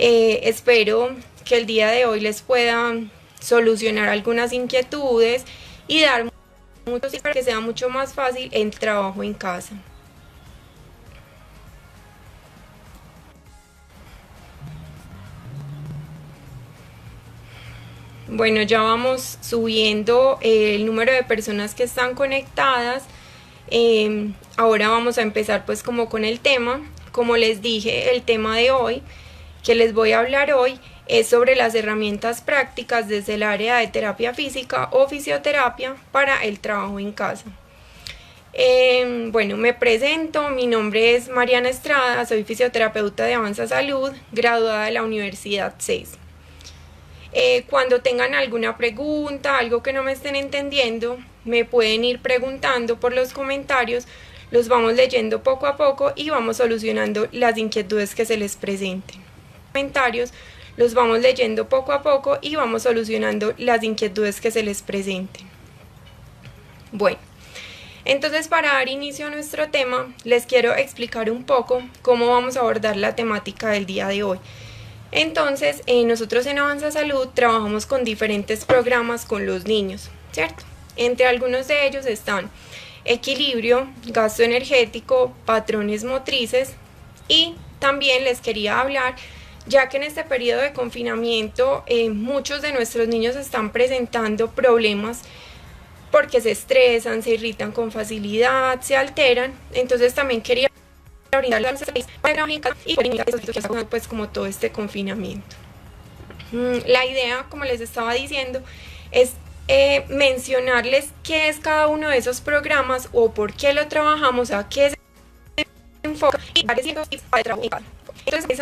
Espero que el día de hoy les pueda solucionar algunas inquietudes y dar muchos tips para que sea mucho más fácil el trabajo en casa. Bueno, ya vamos subiendo el número de personas que están conectadas. Ahora vamos a empezar pues como con el tema. Como les dije, el tema de hoy que les voy a hablar hoy es sobre las herramientas prácticas desde el área de terapia física o fisioterapia para el trabajo en casa. Bueno, me presento, mi nombre es Mariana Estrada, soy fisioterapeuta de Avanza Salud, graduada de la Universidad CES. Cuando tengan alguna pregunta, algo que no me estén entendiendo, me pueden ir preguntando por los comentarios, los vamos leyendo poco a poco y vamos solucionando las inquietudes que se les presenten. Comentarios, los vamos leyendo poco a poco y vamos solucionando las inquietudes que se les presenten. Bueno, entonces para dar inicio a nuestro tema, les quiero explicar un poco cómo vamos a abordar la temática del día de hoy. Entonces, nosotros en Avanza Salud trabajamos con diferentes programas con los niños, ¿cierto? Entre algunos de ellos están equilibrio, gasto energético, patrones motrices y también les quería hablar, ya que en este periodo de confinamiento muchos de nuestros niños están presentando problemas porque se estresan, se irritan con facilidad, se alteran, entonces también quería y pues como todo este confinamiento. La idea, como les estaba diciendo, es mencionarles qué es cada uno de esos programas o por qué lo trabajamos, a qué se enfoca y varios tips para trabajar. Entonces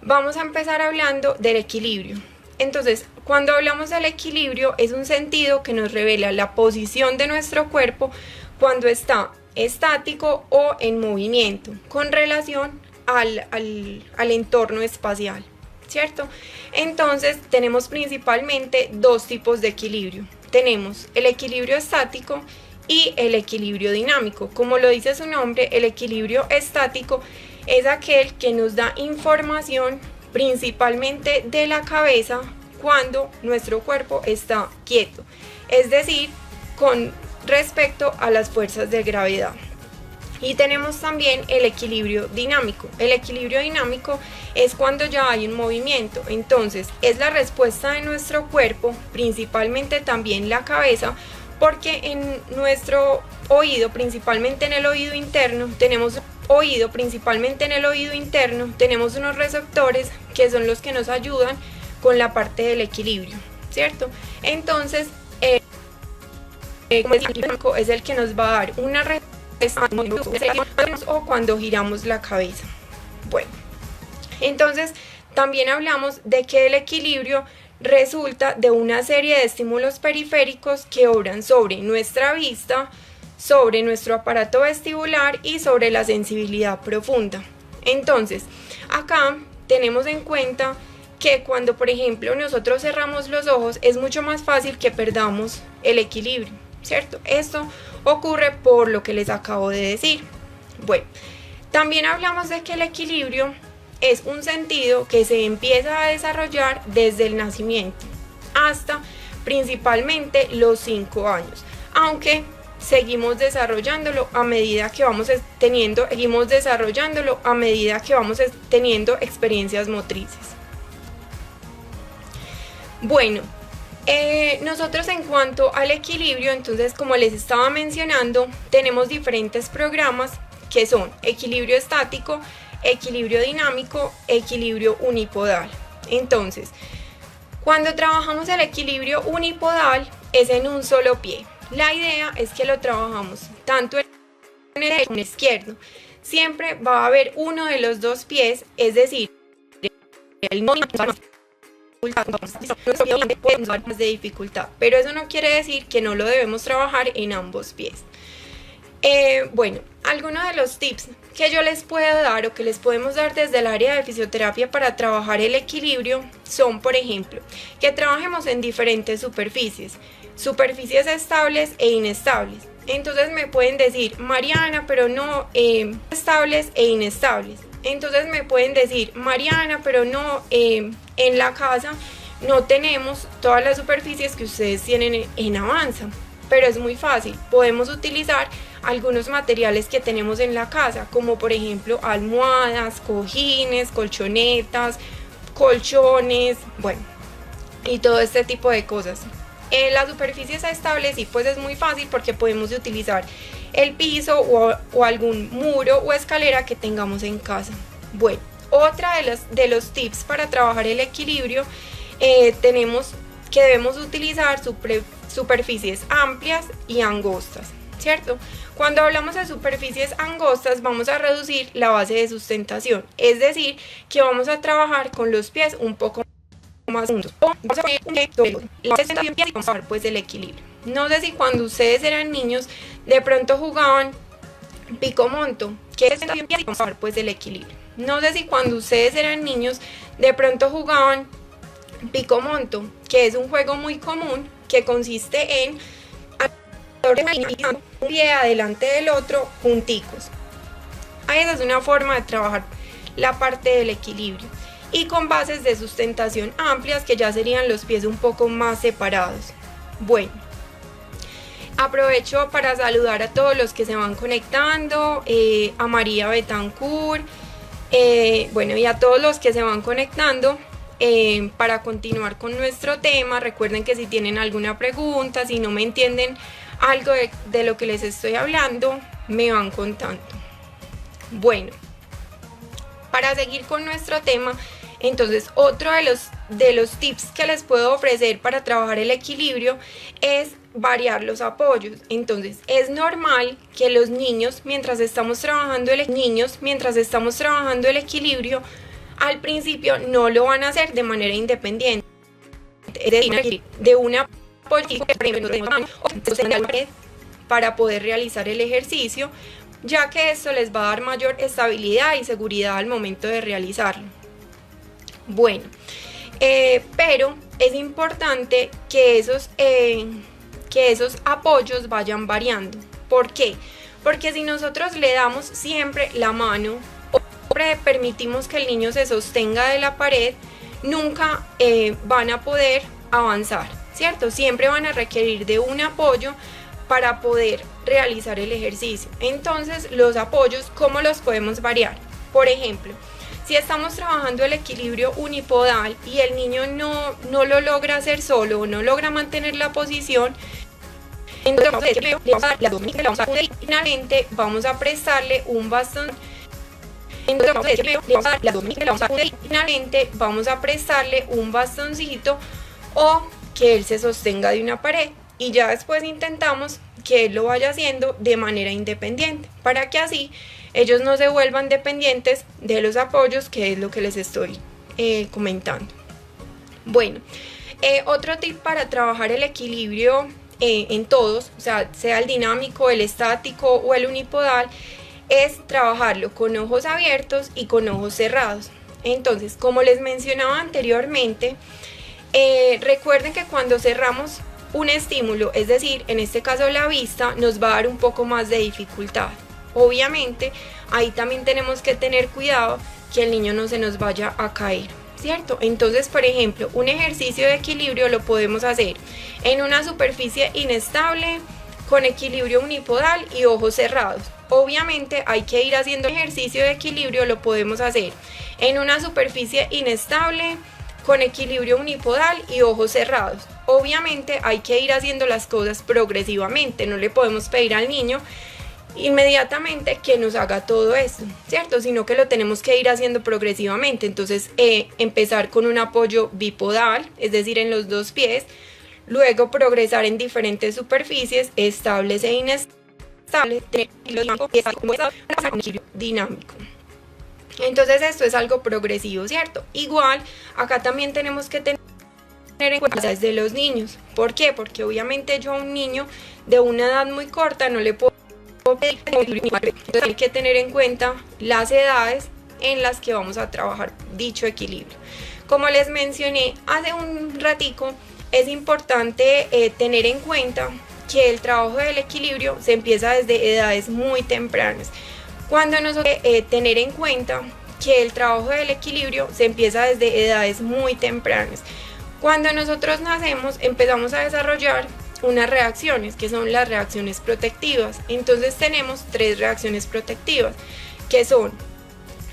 vamos a empezar hablando del equilibrio. Entonces, cuando hablamos del equilibrio, es un sentido que nos revela la posición de nuestro cuerpo cuando está estático o en movimiento, con relación al entorno espacial, ¿cierto? Entonces, tenemos principalmente dos tipos de equilibrio. Tenemos el equilibrio estático y el equilibrio dinámico. Como lo dice su nombre, el equilibrio estático es aquel que nos da información principalmente de la cabeza cuando nuestro cuerpo está quieto, es decir, con respecto a las fuerzas de gravedad. Y tenemos también el equilibrio dinámico. El equilibrio dinámico es cuando ya hay un movimiento, entonces es la respuesta de nuestro cuerpo, principalmente también la cabeza, porque en nuestro oído, principalmente en el oído interno, tenemos unos receptores que son los que nos ayudan con la parte del equilibrio, ¿cierto? Entonces, es el que nos va a dar una respuesta o cuando giramos la cabeza. Bueno, entonces también hablamos de que el equilibrio resulta de una serie de estímulos periféricos que obran sobre nuestra vista, sobre nuestro aparato vestibular y sobre la sensibilidad profunda. Entonces, acá tenemos en cuenta que cuando, por ejemplo, nosotros cerramos los ojos, es mucho más fácil que perdamos el equilibrio, ¿cierto? Esto ocurre por lo que les acabo de decir. Bueno, también hablamos de que el equilibrio es un sentido que se empieza a desarrollar desde el nacimiento hasta principalmente los 5 años, aunque seguimos desarrollándolo a medida que vamos teniendo experiencias motrices. Bueno, nosotros en cuanto al equilibrio, entonces como les estaba mencionando, tenemos diferentes programas que son equilibrio estático, equilibrio dinámico, equilibrio unipodal. Entonces, cuando trabajamos el equilibrio unipodal es en un solo pie. La idea es que lo trabajamos tanto en el derecho como en el izquierdo. Siempre va a haber uno de los dos pies, es decir, el movimiento más de dificultad, pero eso no quiere decir que no lo debemos trabajar en ambos pies. Bueno, algunos de los tips que yo les puedo dar o que les podemos dar desde el área de fisioterapia para trabajar el equilibrio son, por ejemplo, que trabajemos en diferentes superficies estables e inestables. Entonces me pueden decir, Mariana, pero no estables e inestables. Entonces me pueden decir, Mariana, pero no, en la casa no tenemos todas las superficies que ustedes tienen en Avanza. Pero es muy fácil, podemos utilizar algunos materiales que tenemos en la casa, como por ejemplo almohadas, cojines, colchonetas, colchones, bueno, y todo este tipo de cosas. Las superficies estables sí, pues es muy fácil porque podemos utilizar el piso o algún muro o escalera que tengamos en casa. Bueno, otra de los tips para trabajar el equilibrio, tenemos que debemos utilizar superficies amplias y angostas, ¿cierto? Cuando hablamos de superficies angostas vamos a reducir la base de sustentación, es decir, que vamos a trabajar con los pies un poco más juntos. Vamos a poner la sustentación y vamos a ver pues el equilibrio. No sé si cuando ustedes eran niños de pronto jugaban picomonto, que es sustentación y vamos a ver pues el equilibrio. No sé si cuando ustedes eran niños de pronto jugaban picomonto, que es un juego muy común que consiste en un pie adelante del otro junticos. Esa es una forma de trabajar la parte del equilibrio, y con bases de sustentación amplias, que ya serían los pies un poco más separados. Bueno, aprovecho para saludar a todos los que se van conectando, a María Betancourt, bueno, y a todos los que se van conectando. Para continuar con nuestro tema, recuerden que si tienen alguna pregunta, si no me entienden algo de lo que les estoy hablando, me van contando. Bueno, para seguir con nuestro tema, entonces otro de los tips que les puedo ofrecer para trabajar el equilibrio es variar los apoyos. Entonces es normal que los niños, mientras estamos trabajando el equilibrio, al principio no lo van a hacer de manera independiente, es decir, de una para poder realizar el ejercicio, ya que esto les va a dar mayor estabilidad y seguridad al momento de realizarlo. Bueno, pero es importante que esos apoyos vayan variando. ¿Por qué? Porque si nosotros le damos siempre la mano, permitimos que el niño se sostenga de la pared, nunca van a poder avanzar, ¿cierto? Siempre van a requerir de un apoyo para poder realizar el ejercicio. Entonces, los apoyos, ¿cómo los podemos variar? Por ejemplo, si estamos trabajando el equilibrio unipodal y el niño no lo logra hacer solo o no logra mantener la posición, entonces vamos a prestarle un bastón. Vamos a prestarle un bastoncito o que él se sostenga de una pared, y ya después intentamos que él lo vaya haciendo de manera independiente, para que así ellos no se vuelvan dependientes de los apoyos, que es lo que les estoy comentando. Bueno, otro tip para trabajar el equilibrio en todos, o sea el dinámico, el estático o el unipodal, es trabajarlo con ojos abiertos y con ojos cerrados. Entonces, como les mencionaba anteriormente, recuerden que cuando cerramos un estímulo, es decir, en este caso la vista, nos va a dar un poco más de dificultad. Obviamente, ahí también tenemos que tener cuidado que el niño no se nos vaya a caer, ¿cierto? Entonces, por ejemplo, un ejercicio de equilibrio lo podemos hacer en una superficie inestable, con equilibrio unipodal y ojos cerrados. Obviamente hay que ir haciendo el ejercicio de equilibrio, lo podemos hacer en una superficie inestable, con equilibrio unipodal y ojos cerrados. Obviamente hay que ir haciendo las cosas progresivamente, no le podemos pedir al niño inmediatamente que nos haga todo esto, ¿cierto? Sino que lo tenemos que ir haciendo progresivamente. Entonces empezar con un apoyo bipodal, es decir, en los dos pies, luego progresar en diferentes superficies estables e inestables, dinámico. Entonces esto es algo progresivo, ¿cierto? Igual acá también tenemos que tener en cuenta las edades de los niños. ¿Por qué? Porque obviamente yo a un niño de una edad muy corta no le puedo pedir. Entonces hay que tener en cuenta las edades en las que vamos a trabajar dicho equilibrio. Como les mencioné hace un ratico, es importante tener en cuenta que el trabajo del equilibrio se empieza desde edades muy tempranas. Cuando nosotros tener en cuenta que el trabajo del equilibrio se empieza desde edades muy tempranas. Cuando nosotros nacemos empezamos a desarrollar unas reacciones que son las reacciones protectivas. Entonces tenemos 3 reacciones protectivas que son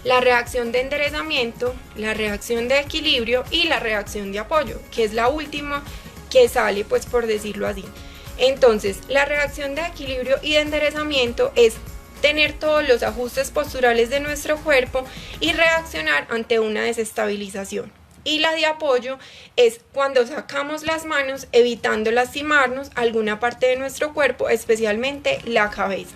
la reacción de enderezamiento, la reacción de equilibrio y la reacción de apoyo, que es la última que sale, pues por decirlo así. Entonces la reacción de equilibrio y de enderezamiento es tener todos los ajustes posturales de nuestro cuerpo y reaccionar ante una desestabilización. Y la de apoyo es cuando sacamos las manos evitando lastimarnos alguna parte de nuestro cuerpo, especialmente la cabeza.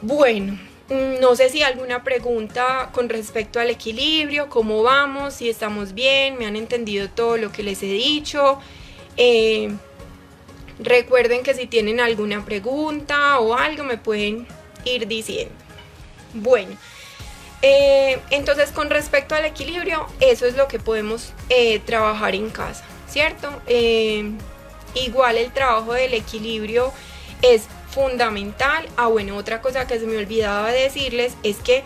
Bueno, no sé si alguna pregunta con respecto al equilibrio, cómo vamos, si estamos bien, me han entendido todo lo que les he dicho. Recuerden que si tienen alguna pregunta o algo me pueden ir diciendo. Bueno, entonces con respecto al equilibrio, eso es lo que podemos trabajar en casa, ¿cierto? Igual el trabajo del equilibrio es fundamental. Bueno, otra cosa que se me olvidaba decirles es que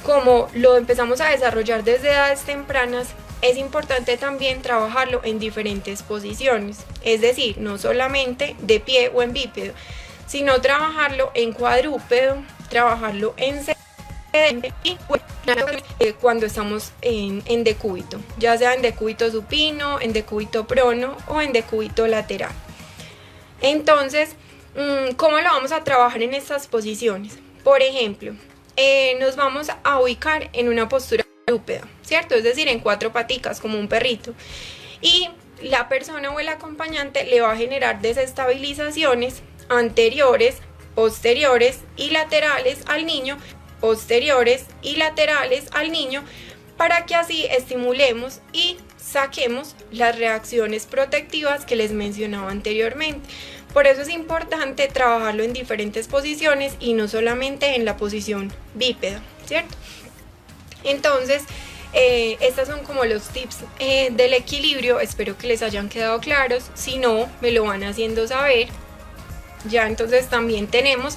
como lo empezamos a desarrollar desde edades tempranas, es importante también trabajarlo en diferentes posiciones, es decir, no solamente de pie o en bípedo, sino trabajarlo en cuadrúpedo, trabajarlo en y cuando estamos en decúbito, ya sea en decúbito supino, en decúbito prono o en decúbito lateral. Entonces, ¿cómo lo vamos a trabajar en estas posiciones? Por ejemplo, nos vamos a ubicar en una postura cuadrúpeda, ¿cierto? Es decir, en 4 paticas, como un perrito. Y la persona o el acompañante le va a generar desestabilizaciones anteriores, posteriores y laterales al niño, posteriores y laterales al niño, para que así estimulemos y saquemos las reacciones protectivas que les mencionaba anteriormente. Por eso es importante trabajarlo en diferentes posiciones y no solamente en la posición bípeda, ¿cierto? Entonces, estos son como los tips del equilibrio. Espero que les hayan quedado claros. Si no, me lo van haciendo saber. Ya entonces también tenemos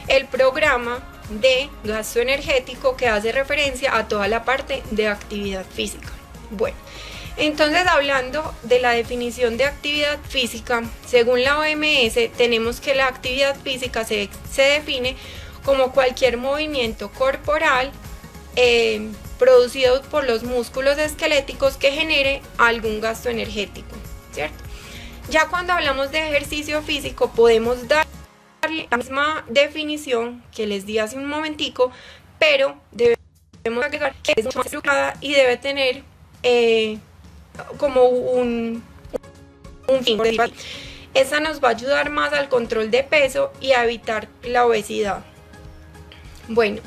el programa de gasto energético que hace referencia a toda la parte de actividad física. Bueno, entonces hablando de la definición de actividad física, según la OMS, tenemos que la actividad física se define como cualquier movimiento corporal producido por los músculos esqueléticos que genere algún gasto energético, ¿cierto? Ya cuando hablamos de ejercicio físico podemos darle la misma definición que les di hace un momentico, pero debemos agregar que es más estructurada y debe tener como un fin. Esta nos va a ayudar más al control de peso y a evitar la obesidad. Bueno,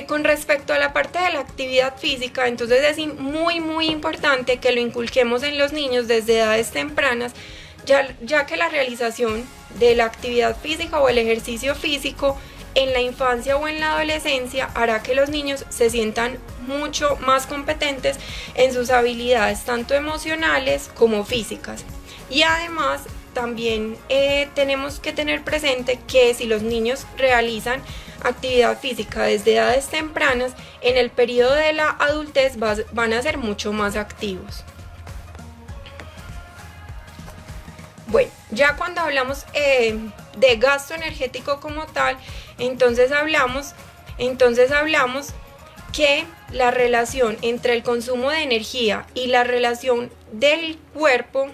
con respecto a la parte de la actividad física, entonces es muy importante que lo inculquemos en los niños desde edades tempranas, ya que la realización de la actividad física o el ejercicio físico en la infancia o en la adolescencia hará que los niños se sientan mucho más competentes en sus habilidades tanto emocionales como físicas. Y además también tenemos que tener presente que si los niños realizan actividad física desde edades tempranas, en el periodo de la adultez van a ser mucho más activos. Bueno, ya cuando hablamos de gasto energético como tal, entonces hablamos que la relación entre el consumo de energía y la relación del cuerpo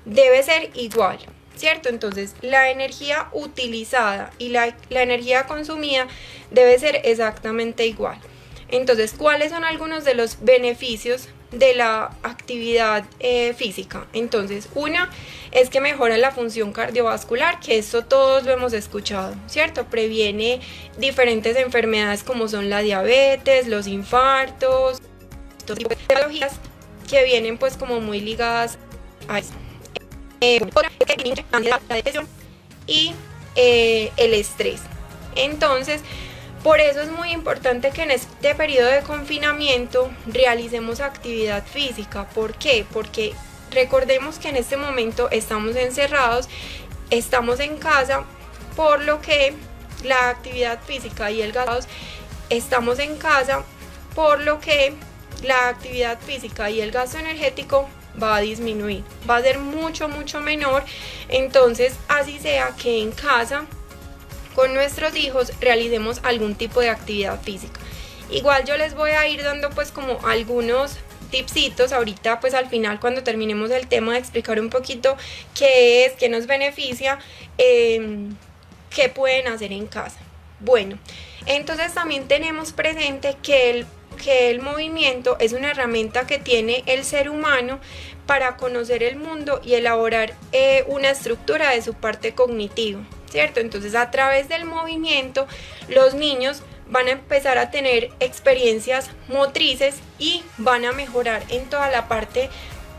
debe ser igual, ¿cierto? Entonces la energía utilizada y la energía consumida debe ser exactamente igual. Entonces, ¿cuáles son algunos de los beneficios de la actividad física? Entonces, una es que mejora la función cardiovascular, que esto todos lo hemos escuchado, ¿cierto? Previene diferentes enfermedades como son la diabetes, los infartos, estos tipos de patologías que vienen pues como muy ligadas a eso. La depresión y el estrés. Entonces, por eso es muy importante que en este periodo de confinamiento realicemos actividad física. ¿Por qué? Porque Recordemos que en este momento estamos encerrados, estamos en casa, por lo que la actividad física y el gasto, estamos en casa, por lo que la actividad física y el gasto energético va a disminuir, va a ser mucho menor. Entonces, así sea que en casa con nuestros hijos realicemos algún tipo de actividad física. Igual yo les voy a ir dando pues como algunos tipsitos ahorita, pues al final, cuando terminemos el tema, de explicar un poquito qué es, qué nos beneficia, qué pueden hacer en casa. Bueno, entonces también tenemos presente que el movimiento es una herramienta que tiene el ser humano para conocer el mundo y elaborar una estructura de su parte cognitiva, ¿cierto? Entonces, a través del movimiento, los niños van a empezar a tener experiencias motrices y van a mejorar en toda la parte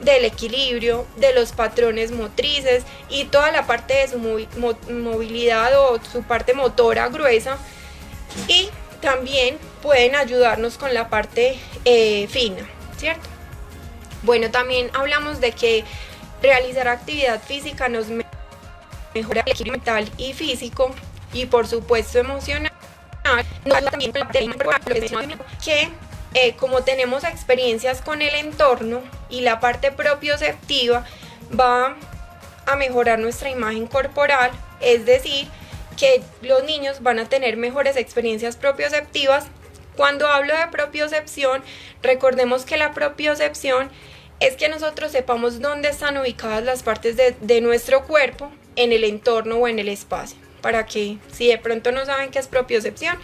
del equilibrio, de los patrones motrices y toda la parte de su movilidad o su parte motora gruesa, y también pueden ayudarnos con la parte fina, ¿cierto? Bueno, también hablamos de que realizar actividad física nos mejora el equilibrio mental y físico, y por supuesto emocional. También que como tenemos experiencias con el entorno y la parte propioceptiva, va a mejorar nuestra imagen corporal, es decir, que los niños van a tener mejores experiencias propioceptivas. Cuando hablo de propiocepción, recordemos que la propiocepción es que nosotros sepamos dónde están ubicadas las partes de nuestro cuerpo en el entorno o en el espacio, para que si de pronto no saben qué es propiocepción,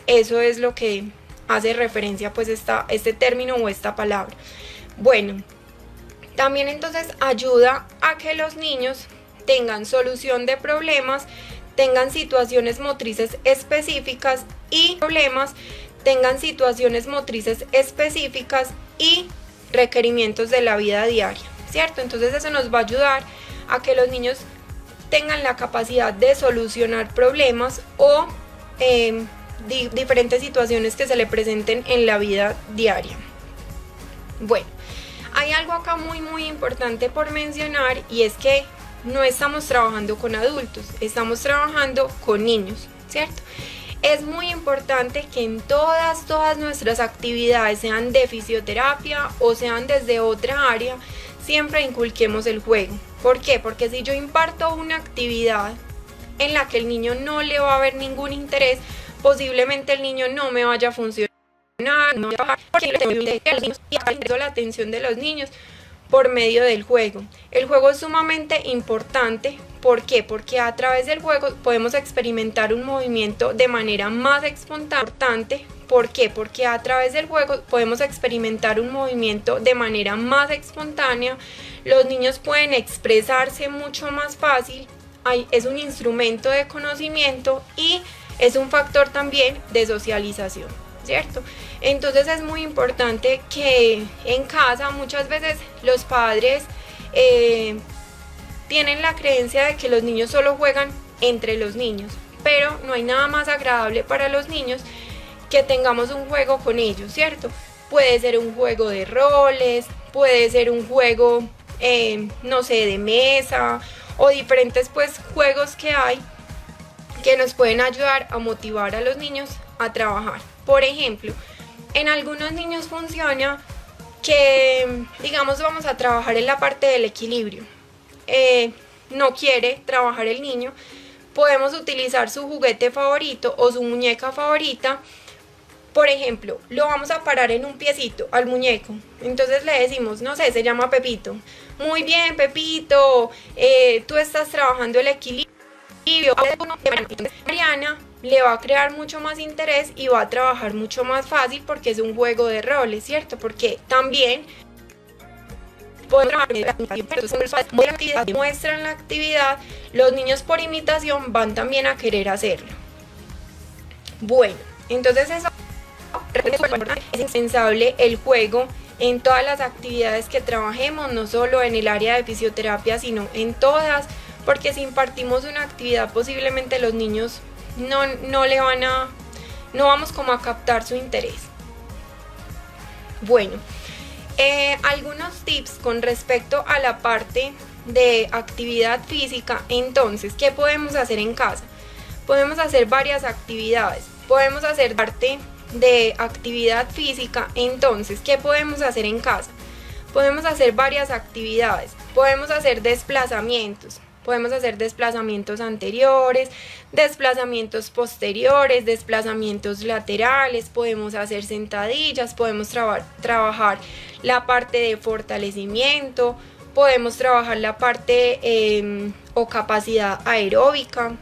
eso es lo que hace referencia pues este término o esta palabra. Bueno, también entonces ayuda a que los niños tengan solución de problemas, tengan situaciones motrices específicas y requerimientos de la vida diaria, ¿cierto? Entonces eso nos va a ayudar a que los niños tengan la capacidad de solucionar problemas o diferentes situaciones que se le presenten en la vida diaria. Bueno, hay algo acá muy importante por mencionar, y es que no estamos trabajando con adultos, estamos trabajando con niños, ¿cierto? Es muy importante que en todas nuestras actividades, sean de fisioterapia o sean desde otra área, siempre inculquemos el juego. ¿Por qué? Porque si yo imparto una actividad en la que el niño no le va a ver ningún interés, posiblemente el niño no me vaya a funcionar, no va a trabajar, porque la atención de los niños por medio del juego. El juego es sumamente importante. ¿Por qué? Porque a través del juego podemos experimentar un movimiento de manera más espontánea. ¿Por qué? Porque a través del juego podemos experimentar un movimiento de manera más espontánea. Los niños pueden expresarse mucho más fácil. Es un instrumento de conocimiento y es un factor también de socialización, ¿cierto? Entonces es muy importante que en casa muchas veces los padres tienen la creencia de que los niños solo juegan entre los niños, pero no hay nada más agradable para los niños que tengamos un juego con ellos, ¿cierto? Puede ser un juego de roles, puede ser un juego, no sé, de mesa, o diferentes pues juegos que hay que nos pueden ayudar a motivar a los niños a trabajar. Por ejemplo, en algunos niños funciona que, digamos, vamos a trabajar en la parte del equilibrio. No quiere trabajar el niño, podemos utilizar su juguete favorito o su muñeca favorita. Por ejemplo, lo vamos a parar en un piecito al muñeco. Entonces le decimos, no sé, se llama Pepito. Muy bien, Pepito, tú estás trabajando el equilibrio. Mariana le va a crear mucho más interés y va a trabajar mucho más fácil porque es un juego de roles, ¿cierto? Porque también muestran la actividad, los niños por imitación van también a querer hacerlo. Bueno, entonces eso es indispensable el juego en todas las actividades que trabajemos, no solo en el área de fisioterapia, sino en todas, porque si impartimos una actividad posiblemente los niños no vamos como a captar su interés. Bueno, Algunos tips con respecto a la parte de actividad física. Entonces, ¿qué podemos hacer en casa? Podemos hacer varias actividades. Podemos hacer parte de actividad física. Entonces, ¿qué podemos hacer en casa? Podemos hacer varias actividades. Podemos hacer desplazamientos. Podemos hacer desplazamientos anteriores, desplazamientos posteriores, desplazamientos laterales, podemos hacer sentadillas, podemos trabajar la parte de fortalecimiento, podemos trabajar la parte o capacidad aeróbica.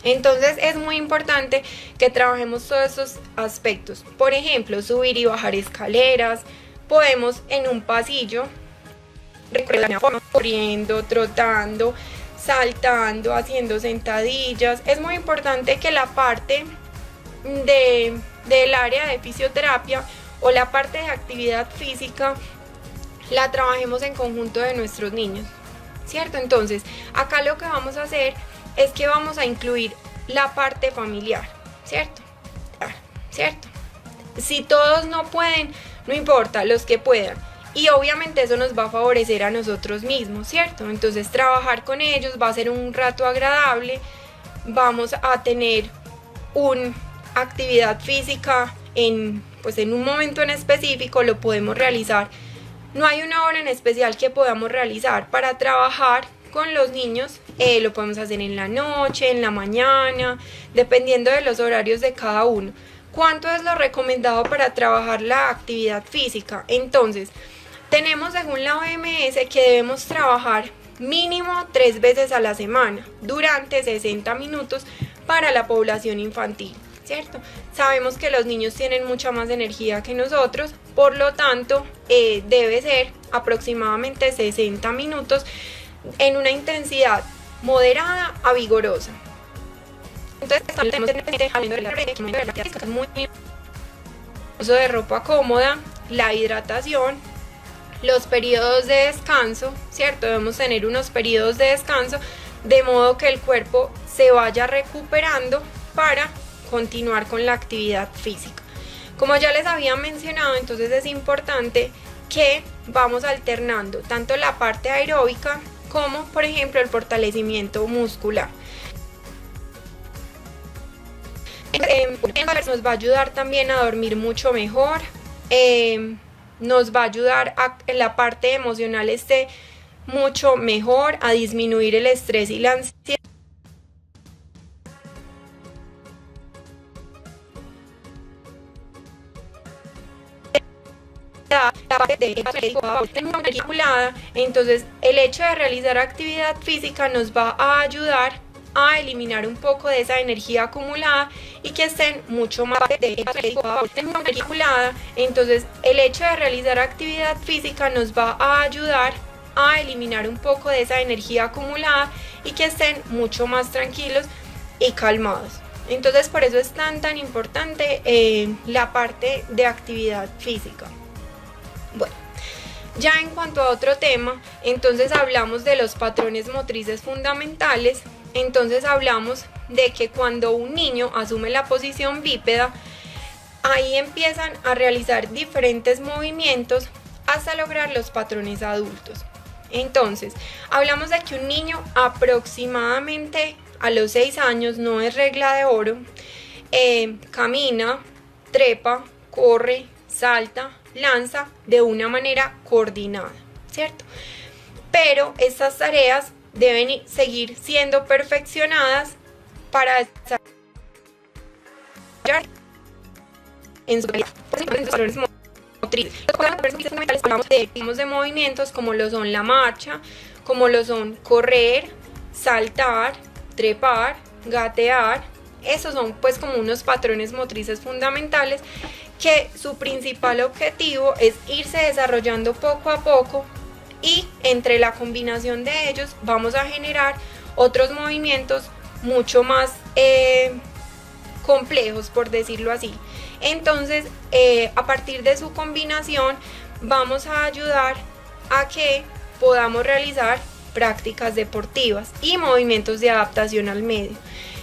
Entonces es muy importante que trabajemos todos esos aspectos. Por ejemplo, subir y bajar escaleras, podemos en un pasillo corriendo, trotando, saltando, haciendo sentadillas. Es muy importante que la parte del área de fisioterapia o la parte de actividad física la trabajemos en conjunto de nuestros niños, ¿cierto? Entonces, acá lo que vamos a hacer es que vamos a incluir la parte familiar, ¿cierto? ¿Cierto? Si todos no pueden, no importa, los que puedan. Y obviamente eso nos va a favorecer a nosotros mismos, ¿cierto? Entonces trabajar con ellos va a ser un rato agradable, vamos a tener una actividad física en un momento en específico, lo podemos realizar. No hay una hora en especial que podamos realizar para trabajar con los niños, lo podemos hacer en la noche, en la mañana, dependiendo de los horarios de cada uno. ¿Cuánto es lo recomendado para trabajar la actividad física? Entonces, tenemos según la OMS que debemos trabajar mínimo 3 veces a la semana durante 60 minutos para la población infantil, ¿cierto? Sabemos que los niños tienen mucha más energía que nosotros, por lo tanto debe ser aproximadamente 60 minutos en una intensidad moderada a vigorosa. Entonces, tenemos el uso de ropa cómoda, la hidratación, los periodos de descanso, ¿cierto? Debemos tener unos periodos de descanso de modo que el cuerpo se vaya recuperando para continuar con la actividad física. Como ya les había mencionado, entonces es importante que vamos alternando tanto la parte aeróbica como, por ejemplo, el fortalecimiento muscular. Nos va a ayudar también a dormir mucho mejor, nos va a ayudar a que la parte emocional esté mucho mejor, a disminuir el estrés y la ansiedad. Entonces el hecho de realizar actividad física nos va a ayudar a eliminar un poco de esa energía acumulada y que estén mucho más acumulada. Entonces el hecho de realizar actividad física nos va a ayudar a eliminar un poco de esa energía acumulada y que estén mucho más tranquilos y calmados. Entonces por eso es tan importante la parte de actividad física. Bueno, ya en cuanto a otro tema, entonces hablamos de los patrones motrices fundamentales. Entonces hablamos de que cuando un niño asume la posición bípeda, ahí empiezan a realizar diferentes movimientos hasta lograr los patrones adultos. Entonces, hablamos de que un niño aproximadamente a los 6 años, no es regla de oro, camina, trepa, corre, salta, lanza de una manera coordinada, ¿cierto? Pero estas tareas deben seguir siendo perfeccionadas para desarrollar en su patrones motrices. Hablamos de movimientos como lo son la marcha, como lo son correr, saltar, trepar, gatear. Esos son pues como unos patrones motrices fundamentales que su principal objetivo es irse desarrollando poco a poco, y entre la combinación de ellos vamos a generar otros movimientos mucho más complejos, por decirlo así. Entonces a partir de su combinación vamos a ayudar a que podamos realizar prácticas deportivas y movimientos de adaptación al medio.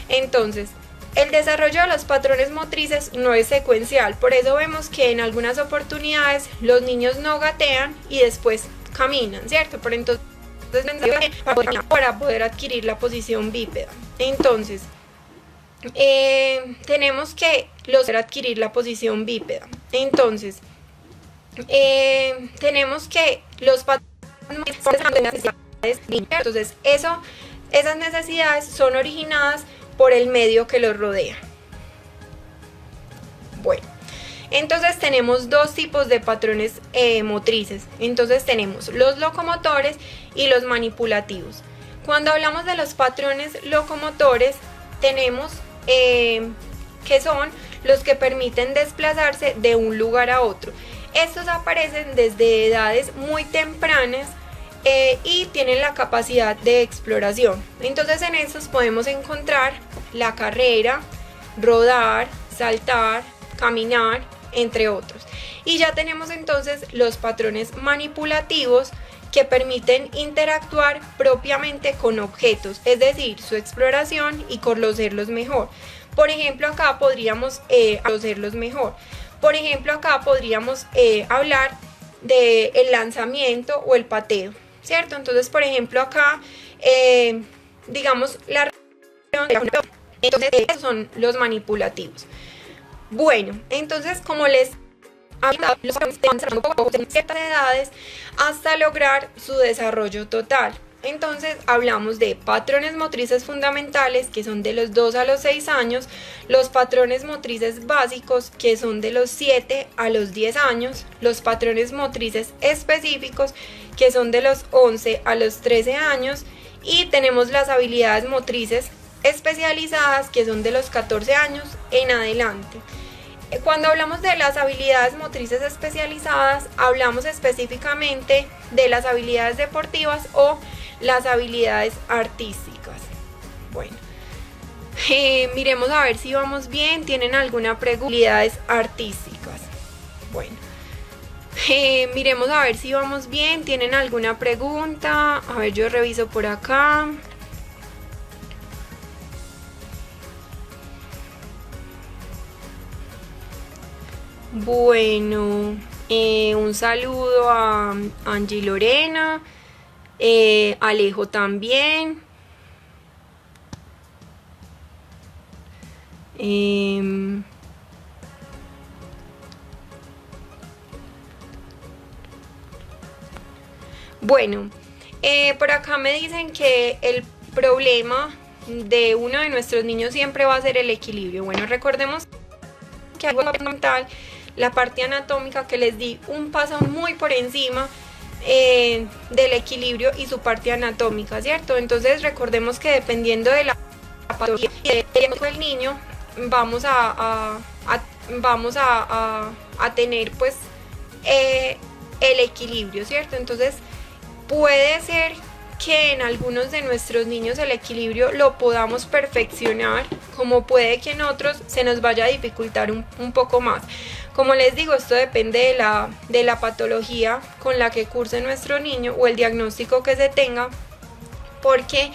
Entonces El desarrollo de los patrones motrices no es secuencial, por eso vemos que en algunas oportunidades los niños no gatean y después caminan, ¿cierto? Pero entonces para poder adquirir la posición bípeda. Entonces, tenemos que adquirir la posición bípeda. Entonces, tenemos que los patrones entonces esas necesidades son originadas por el medio que los rodea. Bueno, entonces tenemos dos tipos de patrones motrices. Entonces tenemos los locomotores y los manipulativos. Cuando hablamos de los patrones locomotores, tenemos que son los que permiten desplazarse de un lugar a otro. Estos aparecen desde edades muy tempranas y tienen la capacidad de exploración. Entonces en estos podemos encontrar la carrera, rodar, saltar, caminar, entre otros. Y ya tenemos entonces los patrones manipulativos que permiten interactuar propiamente con objetos, es decir, su exploración y conocerlos mejor. Por ejemplo, acá podríamos hablar del lanzamiento o el pateo, ¿cierto? Entonces, por ejemplo, acá, digamos, entonces esos son los manipulativos. Bueno, entonces, como les había en ciertas edades hasta lograr su desarrollo total. Entonces hablamos de patrones motrices fundamentales, que son de los 2 a los 6 años, los patrones motrices básicos, que son de los 7 a los 10 años, los patrones motrices específicos, que son de los 11 a los 13 años, y tenemos las habilidades motrices especializadas, que son de los 14 años en adelante. Cuando hablamos de las habilidades motrices especializadas, hablamos específicamente de las habilidades deportivas o las habilidades artísticas. Bueno, miremos a ver si vamos bien. ¿Tienen alguna pregunta? Habilidades artísticas. Bueno, miremos a ver si vamos bien. ¿Tienen alguna pregunta? A ver, yo reviso por acá. Bueno, un saludo a Angie Lorena, Alejo también. Bueno, por acá me dicen que el problema de uno de nuestros niños siempre va a ser el equilibrio. Bueno, recordemos que algo fundamental, la parte anatómica, que les di un paso muy por encima del equilibrio y su parte anatómica, ¿cierto? Entonces recordemos que dependiendo de la patología del niño vamos a tener pues el equilibrio, ¿cierto? Entonces puede ser que en algunos de nuestros niños el equilibrio lo podamos perfeccionar, como puede que en otros se nos vaya a dificultar un poco más. Como les digo, esto depende de la patología con la que curse nuestro niño o el diagnóstico que se tenga, porque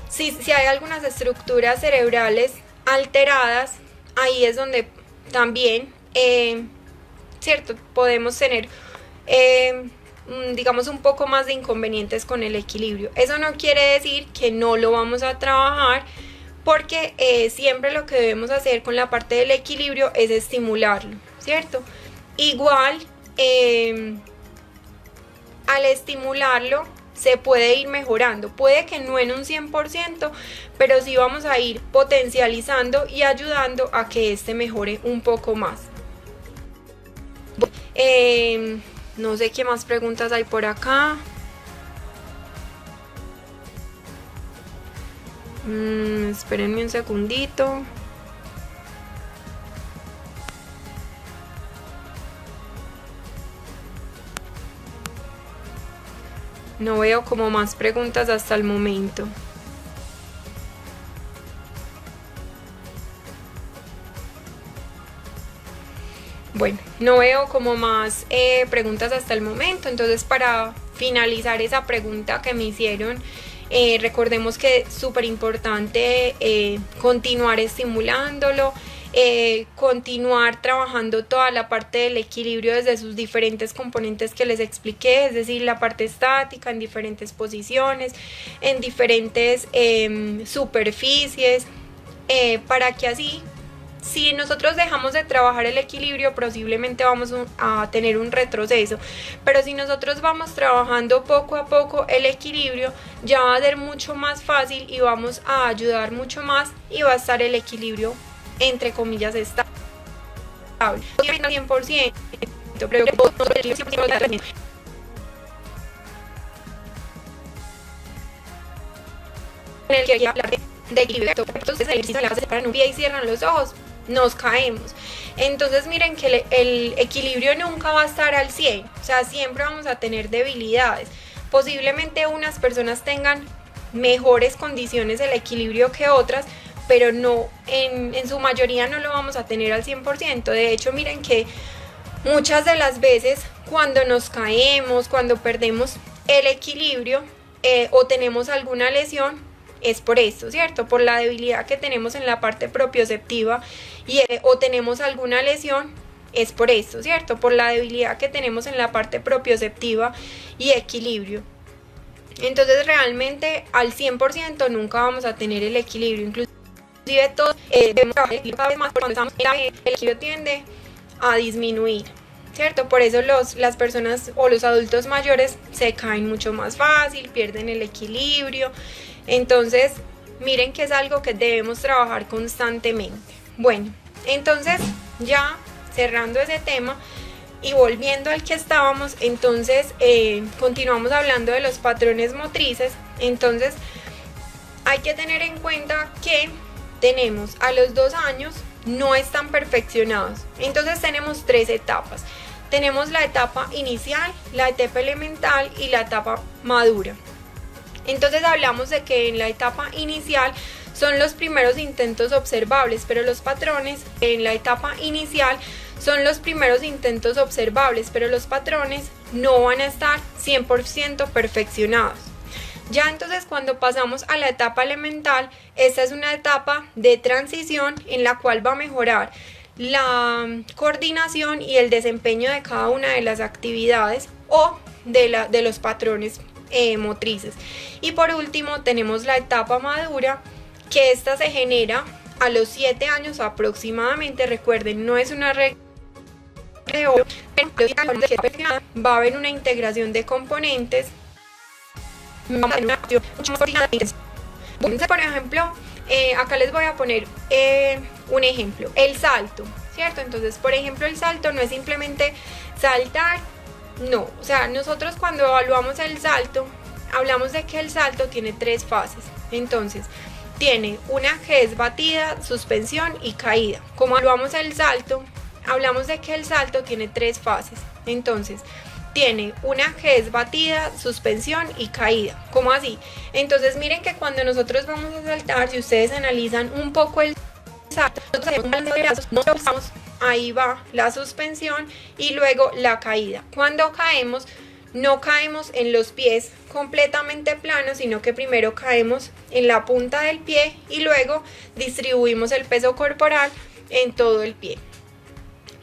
si hay algunas estructuras cerebrales alteradas, ahí es donde también, ¿cierto?, podemos tener digamos un poco más de inconvenientes con el equilibrio. Eso no quiere decir que no lo vamos a trabajar, porque siempre lo que debemos hacer con la parte del equilibrio es estimularlo, ¿cierto? Igual al estimularlo se puede ir mejorando, puede que no en un 100%, pero sí vamos a ir potencializando y ayudando a que este mejore un poco más. No sé qué más preguntas hay por acá. Espérenme un segundito. No veo como más preguntas hasta el momento. Bueno, no veo como más preguntas hasta el momento. Entonces, para finalizar esa pregunta que me hicieron Recordemos que es súper importante continuar estimulándolo, continuar trabajando toda la parte del equilibrio desde sus diferentes componentes que les expliqué, es decir, la parte estática en diferentes posiciones, en diferentes superficies, para que así, si nosotros dejamos de trabajar el equilibrio, posiblemente vamos a tener un retroceso, pero si nosotros vamos trabajando poco a poco el equilibrio, ya va a ser mucho más fácil y vamos a ayudar mucho más y va a estar el equilibrio entre comillas estable. 100%, pero en el que hablar de equilibrio, entonces si se paran un pie y cierran los ojos, nos caemos. Entonces miren que el equilibrio nunca va a estar al 100, o sea, siempre vamos a tener debilidades. Posiblemente unas personas tengan mejores condiciones del equilibrio que otras, pero no, en su mayoría no lo vamos a tener al 100%. De hecho, miren que muchas de las veces cuando nos caemos, cuando perdemos el equilibrio o tenemos alguna lesión, es por esto, ¿cierto? Por la debilidad que tenemos en la parte propioceptiva o tenemos alguna lesión, es por esto, ¿cierto? Por la debilidad que tenemos en la parte propioceptiva y equilibrio. Entonces realmente al 100% nunca vamos a tener el equilibrio, inclusive todos debemos trabajar el equilibrio cada vez más, porque cuando estamos el equilibrio tiende a disminuir, ¿cierto? Por eso las personas o los adultos mayores se caen mucho más fácil, pierden el equilibrio. Entonces, miren que es algo que debemos trabajar constantemente. Bueno, entonces ya cerrando ese tema y volviendo al que estábamos, entonces continuamos hablando de los patrones motrices. Entonces, hay que tener en cuenta que tenemos a los 2 años, no están perfeccionados. Entonces tenemos 3 etapas. Tenemos la etapa inicial, la etapa elemental y la etapa madura. Entonces hablamos de que en la etapa inicial son los primeros intentos observables, pero los patrones en la etapa inicial son los primeros intentos observables, pero los patrones no van a estar 100% perfeccionados. Ya entonces cuando pasamos a la etapa elemental, esta es una etapa de transición en la cual va a mejorar la coordinación y el desempeño de cada una de las actividades o de los patrones motrices. Y por último tenemos la etapa madura, que esta se genera a los 7 años aproximadamente. Recuerden, no es una regla de oro, va a haber una integración de componentes, vamos a tener una acción mucho más coordinada. Entonces, por ejemplo, acá les voy a poner un ejemplo, el salto, ¿cierto? Entonces, por ejemplo, el salto no es simplemente saltar. No, o sea, nosotros cuando evaluamos el salto, hablamos de que el salto tiene 3 fases. Entonces, tiene una que es batida, suspensión y caída. Como evaluamos el salto, hablamos de que el salto tiene 3 fases. Entonces, tiene una que es batida, suspensión y caída. ¿Cómo así? Entonces, miren que cuando nosotros vamos a saltar, si ustedes analizan un poco el salto, ahí va la suspensión y luego la caída. Cuando caemos, no caemos en los pies completamente planos, sino que primero caemos en la punta del pie y luego distribuimos el peso corporal en todo el pie.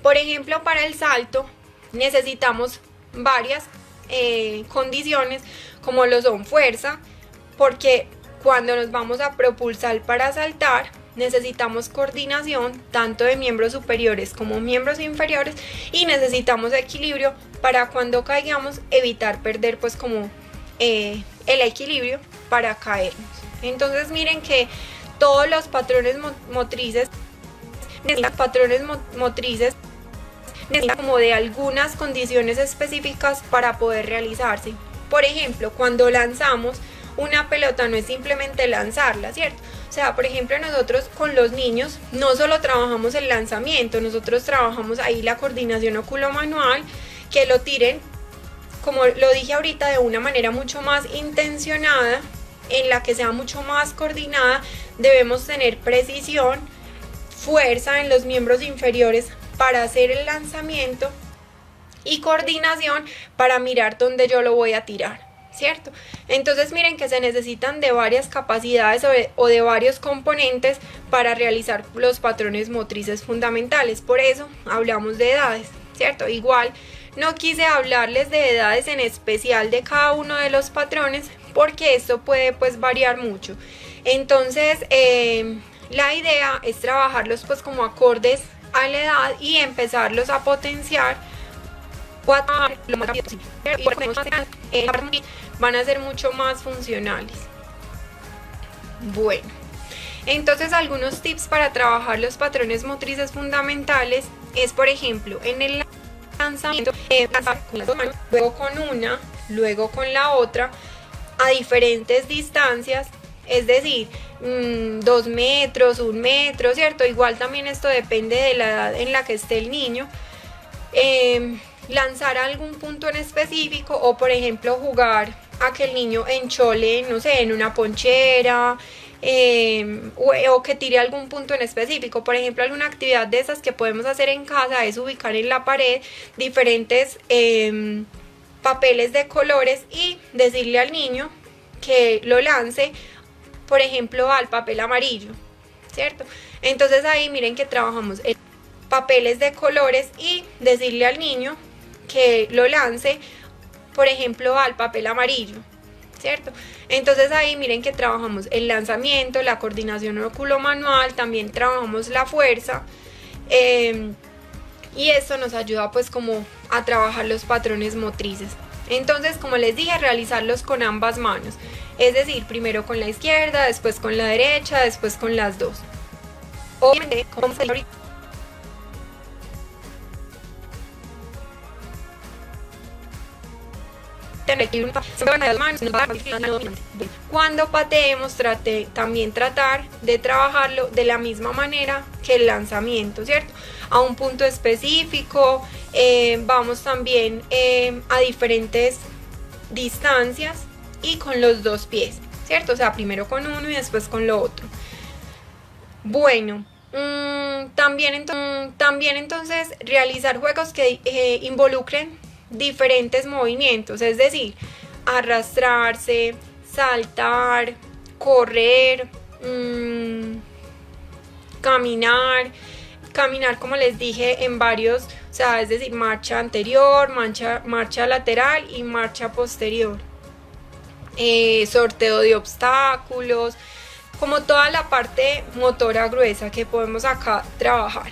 Por ejemplo, para el salto necesitamos varias condiciones, como lo son fuerza, porque cuando nos vamos a propulsar para saltar, necesitamos coordinación tanto de miembros superiores como miembros inferiores, y necesitamos equilibrio para cuando caigamos evitar perder pues como el equilibrio para caernos. Entonces miren que todos los patrones motrices como de algunas condiciones específicas para poder realizarse. Por ejemplo, cuando lanzamos una pelota no es simplemente lanzarla, ¿cierto? O sea, por ejemplo, nosotros con los niños no solo trabajamos el lanzamiento, nosotros trabajamos ahí la coordinación oculomanual, que lo tiren, como lo dije ahorita, de una manera mucho más intencionada, en la que sea mucho más coordinada. Debemos tener precisión, fuerza en los miembros inferiores para hacer el lanzamiento y coordinación para mirar dónde yo lo voy a tirar, ¿cierto? Entonces miren que se necesitan de varias capacidades o de varios componentes para realizar los patrones motrices fundamentales. Por eso hablamos de edades, ¿cierto? Igual no quise hablarles de edades en especial de cada uno de los patrones porque esto puede pues variar mucho. Entonces la idea es trabajarlos pues como acordes a la edad y empezarlos a potenciar lo más rápido posible. Y van a ser mucho más funcionales. Bueno, entonces algunos tips para trabajar los patrones motrices fundamentales es, por ejemplo, en el lanzamiento, lanzar con las dos manos, luego con una, luego con la otra, a diferentes distancias, es decir, 2 metros, 1 metro, ¿cierto? Igual también esto depende de la edad en la que esté el niño. Lanzar a algún punto en específico o, por ejemplo, jugar a que el niño enchole, no sé, en una ponchera, o que tire algún punto en específico. Por ejemplo, alguna actividad de esas que podemos hacer en casa es ubicar en la pared diferentes papeles de colores y decirle al niño que lo lance, por ejemplo, al papel amarillo, ¿cierto? Entonces ahí miren que trabajamos papeles de colores y decirle al niño que lo lance, por ejemplo, al papel amarillo, ¿cierto? Entonces ahí miren que trabajamos el lanzamiento, la coordinación oculomanual, también trabajamos la fuerza, y esto nos ayuda pues como a trabajar los patrones motrices. Entonces, como les dije, realizarlos con ambas manos, es decir, primero con la izquierda, después con la derecha, después con las dos. Obviamente, como se dice, cuando pateemos también tratar de trabajarlo de la misma manera que el lanzamiento, ¿cierto? A un punto específico, vamos también a diferentes distancias y con los dos pies, ¿cierto? O sea, primero con uno y después con lo otro. Bueno, también entonces realizar juegos que involucren diferentes movimientos, es decir, arrastrarse, saltar, correr, caminar como les dije en varios, o sea, es decir, marcha anterior, marcha lateral y marcha posterior, sorteo de obstáculos, como toda la parte motora gruesa que podemos acá trabajar.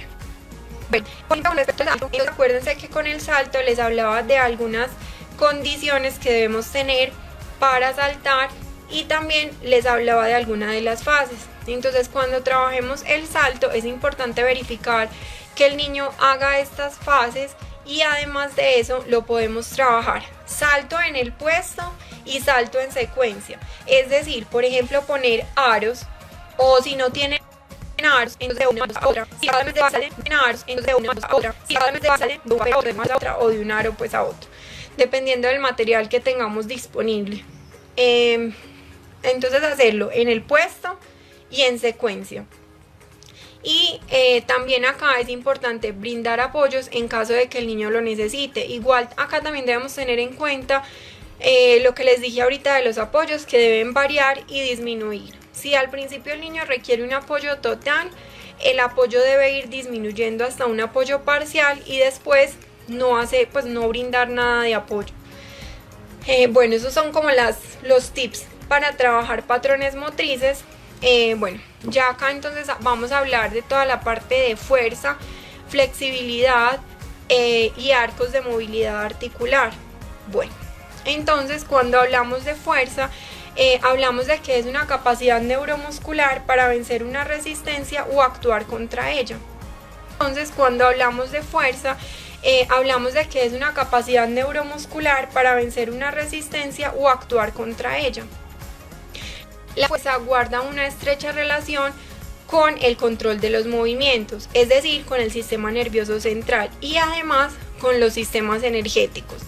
Bueno, con respecto al salto, acuérdense que con el salto les hablaba de algunas condiciones que debemos tener para saltar y también les hablaba de alguna de las fases. Entonces, cuando trabajemos el salto es importante verificar que el niño haga estas fases y además de eso lo podemos trabajar salto en el puesto y salto en secuencia. Es decir, por ejemplo, poner aros, o si no tiene aros, entonces de una a otra, si cada vez de base en aros, entonces de una a otra, si cada vez de base de un papel a otra, o de un aro pues a otro, dependiendo del material que tengamos disponible. Entonces hacerlo en el puesto y en secuencia. Y también acá es importante brindar apoyos en caso de que el niño lo necesite. Igual acá también debemos tener en cuenta lo que les dije ahorita de los apoyos, que deben variar y disminuir. Si al principio el niño requiere un apoyo total, el apoyo debe ir disminuyendo hasta un apoyo parcial y después no brindar nada de apoyo. Bueno, esos son como los tips para trabajar patrones motrices. Bueno, ya acá entonces vamos a hablar de toda la parte de fuerza, flexibilidad y arcos de movilidad articular. Bueno, entonces cuando hablamos de fuerza, hablamos de que es una capacidad neuromuscular para vencer una resistencia o actuar contra ella. Entonces, cuando hablamos de fuerza, hablamos de que es una capacidad neuromuscular para vencer una resistencia o actuar contra ella. La fuerza guarda una estrecha relación con el control de los movimientos, es decir, con el sistema nervioso central y además con los sistemas energéticos.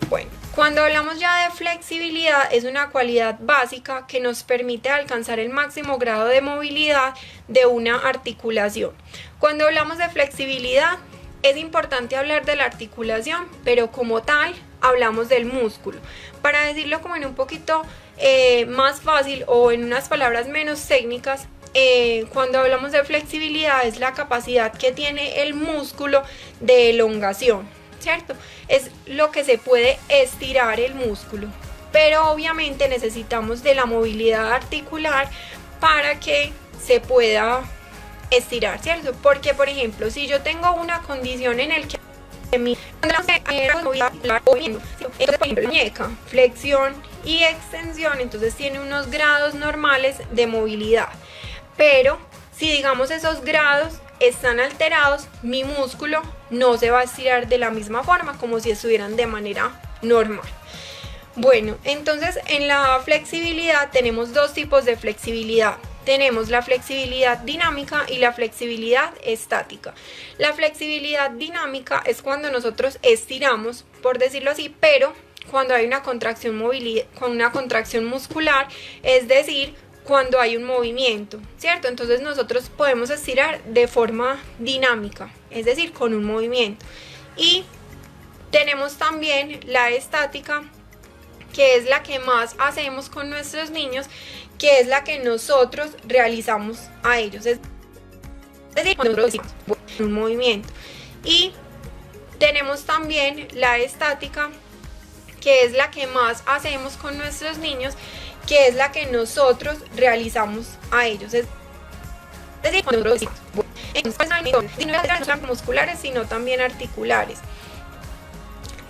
Bueno, cuando hablamos ya de flexibilidad, es una cualidad básica que nos permite alcanzar el máximo grado de movilidad de una articulación. Cuando hablamos de flexibilidad, es importante hablar de la articulación, pero como tal, hablamos del músculo. Para decirlo como en un poquito más fácil o en unas palabras menos técnicas, cuando hablamos de flexibilidad es la capacidad que tiene el músculo de elongación, ¿cierto? Es lo que se puede estirar el músculo, pero obviamente necesitamos de la movilidad articular para que se pueda estirar, ¿cierto? Porque, por ejemplo, si yo tengo una condición en el que entonces, por ejemplo, la muñeca, flexión y extensión, entonces tiene unos grados normales de movilidad, pero si digamos esos grados están alterados, mi músculo no se va a estirar de la misma forma como si estuvieran de manera normal. Bueno, entonces en la flexibilidad tenemos dos tipos de flexibilidad. Tenemos la flexibilidad dinámica y la flexibilidad estática. La flexibilidad dinámica es cuando nosotros estiramos, por decirlo así, pero cuando hay una contracción muscular, es decir, cuando hay un movimiento, ¿cierto? Entonces nosotros podemos estirar de forma dinámica, es decir, con un movimiento. Y tenemos también la estática, que es la que más hacemos con nuestros niños, que es la que nosotros realizamos a ellos, es decir, cuando nosotros decimos un movimiento. Y tenemos también la estática, que es la que más hacemos con nuestros niños, que es la que nosotros realizamos a ellos, es decir, cuando nosotros decimos. Entonces, no son musculares, sino también articulares.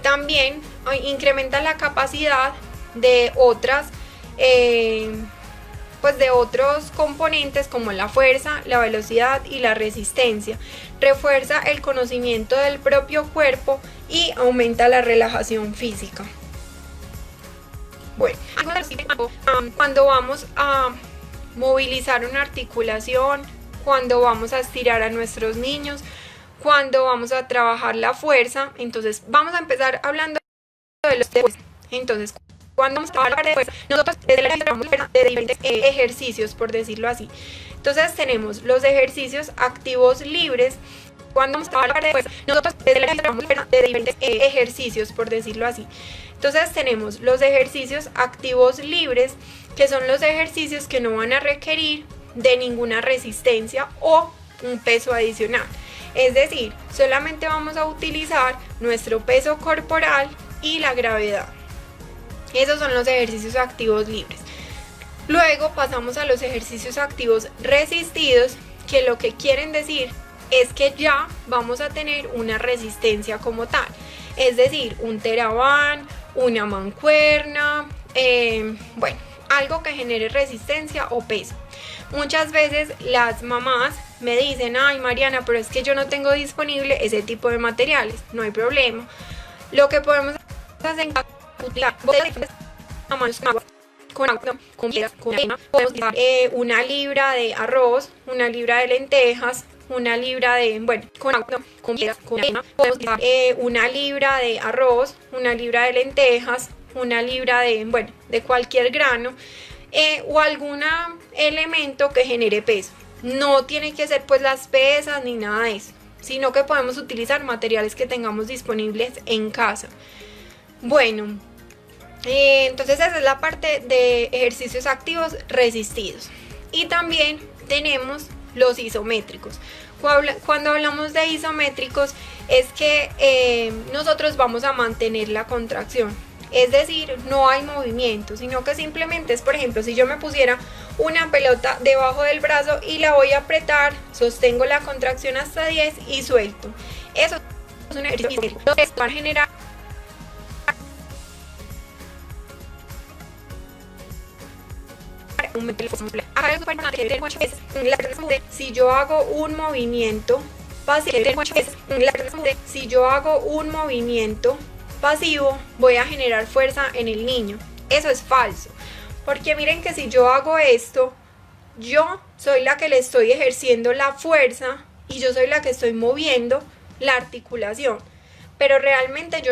También incrementa la capacidad de otras de otros componentes como la fuerza, la velocidad y la resistencia. Refuerza el conocimiento del propio cuerpo y aumenta la relajación física. Bueno, cuando vamos a movilizar una articulación, cuando vamos a estirar a nuestros niños, cuando vamos a trabajar la fuerza, entonces vamos a empezar hablando de los tiempos. Entonces, cuando vamos a trabajar de fuerza, nosotros desde la de diferentes ejercicios, por decirlo así. Entonces tenemos los ejercicios activos libres. Cuando vamos a trabajar de fuerza, nosotros desde la de diferentes ejercicios, por decirlo así. Entonces tenemos los ejercicios activos libres, que son los ejercicios que no van a requerir de ninguna resistencia o un peso adicional. Es decir, solamente vamos a utilizar nuestro peso corporal y la gravedad. Esos son los ejercicios activos libres. Luego pasamos a los ejercicios activos resistidos, que lo que quieren decir es que ya vamos a tener una resistencia como tal. Es decir, un TheraBand, una mancuerna, algo que genere resistencia o peso. Muchas veces las mamás me dicen: ay, Mariana, pero es que yo no tengo disponible ese tipo de materiales. No hay problema. Lo que podemos hacer es utilizar podemos utilizar una libra de arroz, una libra de lentejas, una libra de, podemos utilizar una libra de arroz, una libra de lentejas, una libra de cualquier grano, o algún elemento que genere peso. No tiene que ser pues las pesas ni nada de eso, sino que podemos utilizar materiales que tengamos disponibles en casa. Bueno, entonces esa es la parte de ejercicios activos resistidos. Y también tenemos los isométricos. Cuando hablamos de isométricos es que nosotros vamos a mantener la contracción. Es decir, no hay movimiento, sino que simplemente es, por ejemplo, si yo me pusiera una pelota debajo del brazo y la voy a apretar, sostengo la contracción hasta 10 y suelto. Eso es un ejercicio que va a generar si yo hago un movimiento pasivo, voy a generar fuerza en el niño. Eso es falso, porque miren que si yo hago esto, yo soy la que le estoy ejerciendo la fuerza y yo soy la que estoy moviendo la articulación, pero realmente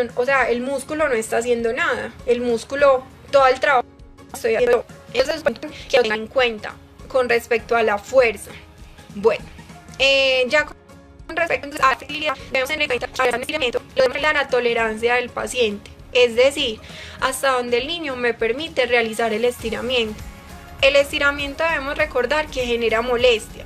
el músculo no está haciendo nada. El músculo, todo el trabajo estoy haciendo. Eso es que tengan en cuenta con respecto a la fuerza. Bueno, ya con respecto a la flexibilidad, debemos tener en cuenta la tolerancia del paciente. es decir, hasta donde el niño me permite realizar el estiramiento. El estiramiento debemos recordar que genera molestia,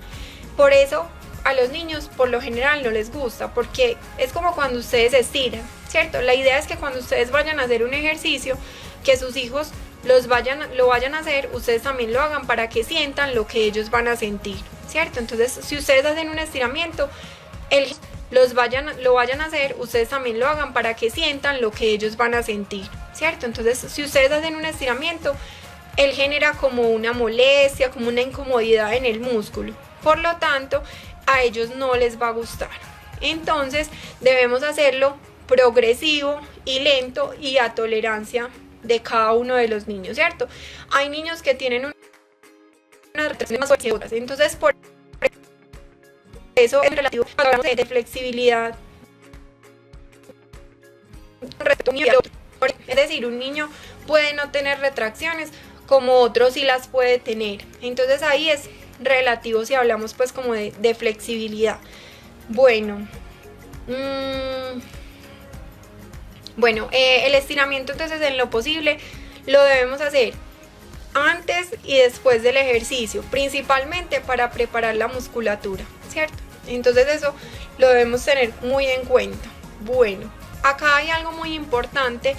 por eso a los niños por lo general no les gusta, porque es como cuando ustedes estiran, ¿cierto? La idea es que cuando ustedes vayan a hacer un ejercicio, que sus hijos lo vayan a hacer, ustedes también lo hagan para que sientan lo que ellos van a sentir, ¿cierto? Entonces, si ustedes hacen un estiramiento, lo vayan a hacer, ustedes también lo hagan para que sientan lo que ellos van a sentir, ¿cierto? Entonces, si ustedes hacen un estiramiento, él genera como una molestia, como una incomodidad en el músculo. Por lo tanto, a ellos no les va a gustar. Entonces, debemos hacerlo progresivo y lento y a tolerancia de cada uno de los niños, ¿cierto? Hay niños que tienen unas retracciones más fuertes que otras, entonces por eso en relativo hablamos de flexibilidad, es decir, un niño puede no tener retracciones como otro sí las puede tener, entonces ahí es relativo si hablamos pues como de flexibilidad. Bueno, el estiramiento entonces en lo posible lo debemos hacer antes y después del ejercicio, principalmente para preparar la musculatura, ¿cierto? Entonces eso lo debemos tener muy en cuenta. Bueno, acá hay algo muy importante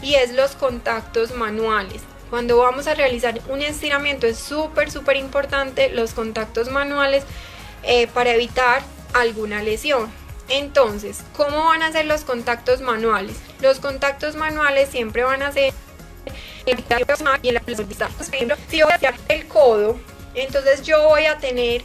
y es los contactos manuales. Cuando vamos a realizar un estiramiento es súper importante los contactos manuales para evitar alguna lesión. Entonces, ¿cómo van a ser los contactos manuales? Los contactos manuales siempre van a ser y en la distancia. Por ejemplo, si yo voy a estirar el codo, entonces yo voy a tener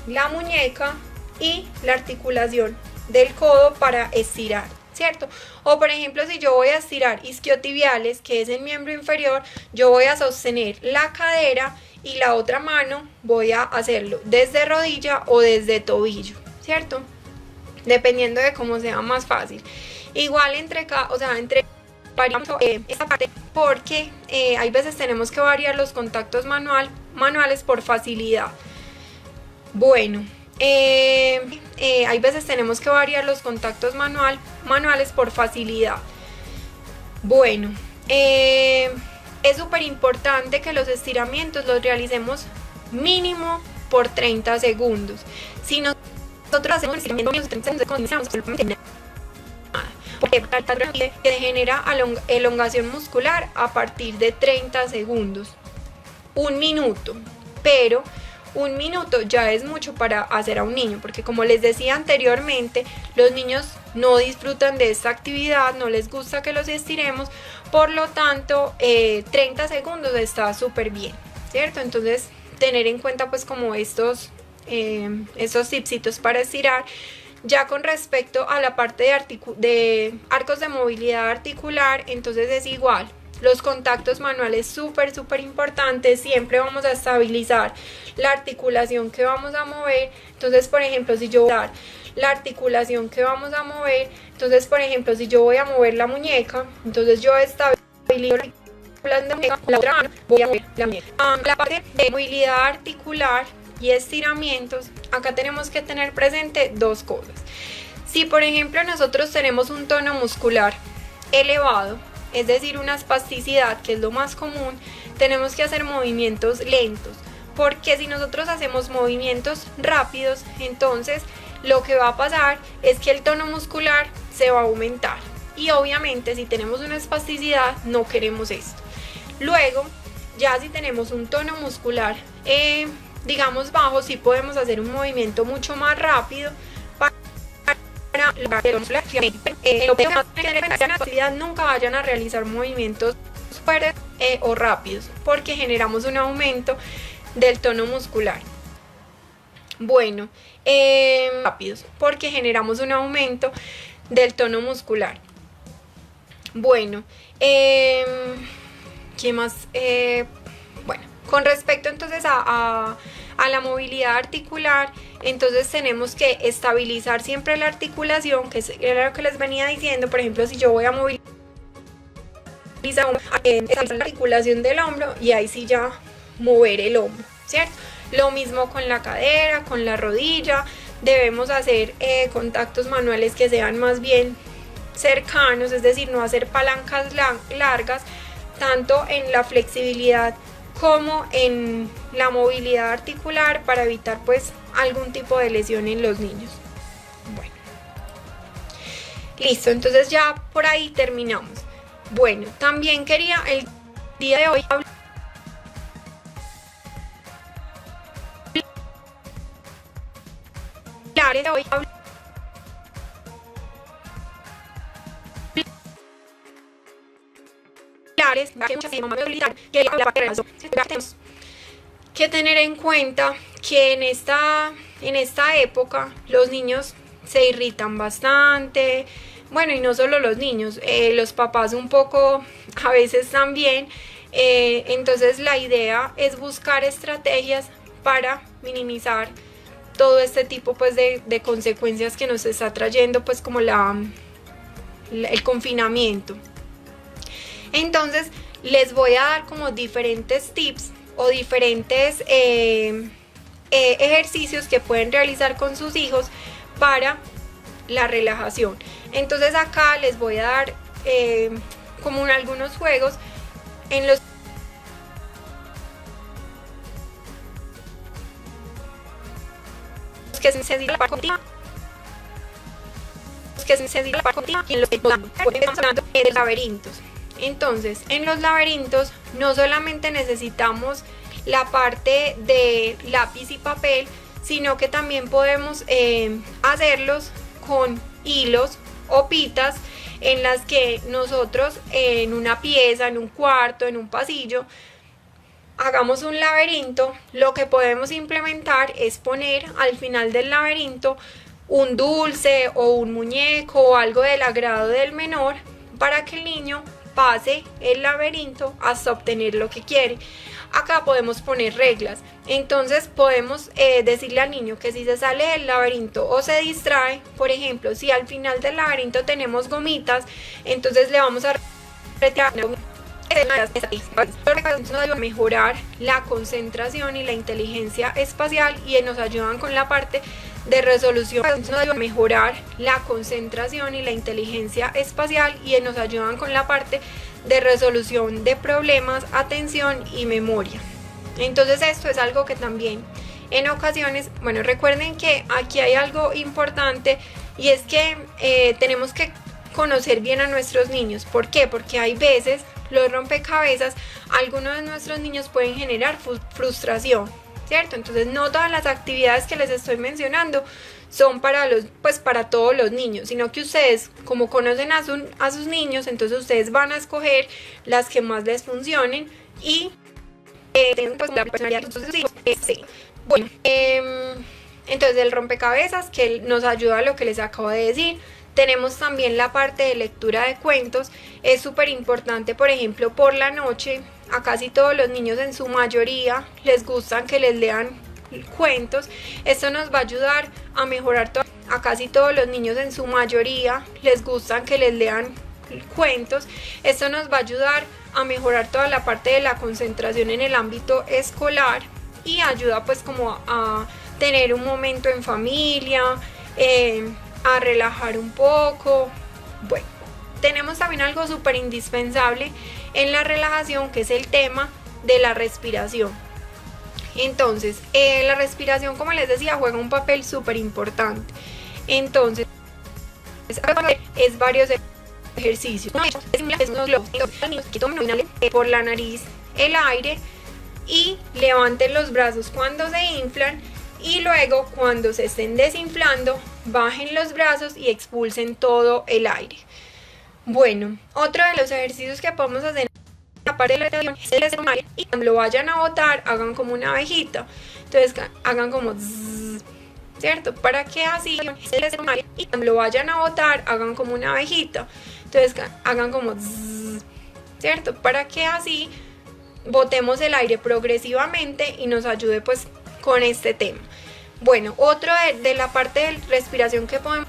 la muñeca y la articulación del codo para estirar, ¿cierto? O por ejemplo, si yo voy a estirar isquiotibiales, que es el miembro inferior, yo voy a sostener la cadera y la otra mano voy a hacerlo desde rodilla o desde tobillo, ¿cierto? Dependiendo de cómo sea más fácil. Igual entre esta parte porque hay veces tenemos que variar los contactos manuales por facilidad. Bueno, hay veces tenemos que variar los contactos manuales por facilidad. Bueno, es súper importante que los estiramientos los realicemos mínimo por 30 segundos. Si nosotros hacemos estiramiento menos de 30 segundos, comenzamos absolutamente nada. Porque se genera elongación muscular a partir de 30 segundos. Un minuto, pero un minuto ya es mucho para hacer a un niño, porque como les decía anteriormente, los niños no disfrutan de esta actividad, no les gusta que los estiremos, por lo tanto 30 segundos está súper bien, ¿cierto? Entonces tener en cuenta pues como estos tipsitos para estirar. Ya con respecto a la parte de arcos de movilidad articular, entonces es igual. Los contactos manuales súper importantes, siempre vamos a estabilizar la articulación que vamos a mover. Entonces, por ejemplo, si yo voy a dar la articulación que vamos a mover, entonces, por ejemplo, si yo voy a mover la muñeca, entonces yo estabilizo la muñeca, la otra mano voy a mover la muñeca. La parte de movilidad articular y estiramientos, acá tenemos que tener presente dos cosas. Si por ejemplo nosotros tenemos un tono muscular elevado, es decir, una espasticidad, que es lo más común, tenemos que hacer movimientos lentos, porque si nosotros hacemos movimientos rápidos, entonces lo que va a pasar es que el tono muscular se va a aumentar, y obviamente si tenemos una espasticidad no queremos esto. Luego, ya si tenemos un tono muscular digamos bajo, sí podemos hacer un movimiento mucho más rápido para nunca vayan a realizar movimientos fuertes o rápidos, porque generamos un aumento del tono muscular. Bueno, rápidos, porque generamos un aumento del tono muscular. Bueno, ¿qué más? Bueno, con respecto entonces a la movilidad articular, entonces tenemos que estabilizar siempre la articulación, que era lo que les venía diciendo. Por ejemplo, si yo voy a movilizar la articulación del hombro, y ahí sí ya mover el hombro, ¿cierto? Lo mismo con la cadera, con la rodilla. Debemos hacer contactos manuales que sean más bien cercanos, es decir, no hacer palancas largas, tanto en la flexibilidad como en la movilidad articular, para evitar pues algún tipo de lesión en los niños. Bueno, listo, entonces ya por ahí terminamos. Bueno, también quería el día de hoy hablar que tener en cuenta que en esta época los niños se irritan bastante, bueno, y no solo los niños, los papás un poco a veces también, entonces la idea es buscar estrategias para minimizar todo este tipo pues de consecuencias que nos está trayendo pues como el confinamiento. Entonces les voy a dar como diferentes tips o diferentes ejercicios que pueden realizar con sus hijos para la relajación. Entonces acá les voy a dar como algunos juegos en los que se dice la parte continua, y en los que estamos hablando de laberintos. Entonces, en los laberintos no solamente necesitamos la parte de lápiz y papel, sino que también podemos hacerlos con hilos o pitas, en las que nosotros en una pieza, en un cuarto, en un pasillo, hagamos un laberinto. Lo que podemos implementar es poner al final del laberinto un dulce o un muñeco o algo del agrado del menor, para que el niño pase el laberinto hasta obtener lo que quiere. Acá podemos poner reglas, entonces podemos decirle al niño que si se sale del laberinto o se distrae, por ejemplo, si al final del laberinto tenemos gomitas, entonces le vamos a retirar para mejorar la concentración y la inteligencia espacial, y nos ayudan con la parte de resolución, mejorar la concentración y la inteligencia espacial, y nos ayudan con la parte de resolución de problemas, atención y memoria. Entonces esto es algo que también en ocasiones, bueno, recuerden que aquí hay algo importante, y es que tenemos que conocer bien a nuestros niños. ¿Por qué? Porque hay veces los rompecabezas, algunos de nuestros niños pueden generar frustración, ¿cierto? Entonces no todas las actividades que les estoy mencionando son para todos los niños, sino que ustedes, como conocen a sus niños, entonces ustedes van a escoger las que más les funcionen y pues, la personalidad de sus hijos. Bueno, entonces el rompecabezas, que nos ayuda a lo que les acabo de decir. Tenemos también la parte de lectura de cuentos. Es súper importante, por ejemplo, por la noche, a casi todos los niños, en su mayoría, les gustan que les lean cuentos. Esto nos va a ayudar a mejorar a casi todos los niños, en su mayoría, les gustan que les lean cuentos. Esto nos va a ayudar a mejorar toda la parte de la concentración en el ámbito escolar, y ayuda pues como a tener un momento en familia, a relajar un poco. Bueno, tenemos también algo súper indispensable en la relajación, que es el tema de la respiración. Entonces, la respiración, como les decía, juega un papel súper importante. Entonces, es varios ejercicios. Es unos globos que tomen por la nariz el aire y levanten los brazos cuando se inflan, y luego cuando se estén desinflando bajen los brazos y expulsen todo el aire. Bueno, otro de los ejercicios que podemos hacer en la parte de la respiración es el estornudar, y cuando lo vayan a botar hagan como una abejita, entonces hagan como zzz, ¿cierto? Para que así y cuando lo vayan a botar hagan como una abejita, entonces hagan como zzz, ¿cierto? Para que así botemos el aire progresivamente y nos ayude pues con este tema. Bueno, otro de la parte de respiración que podemos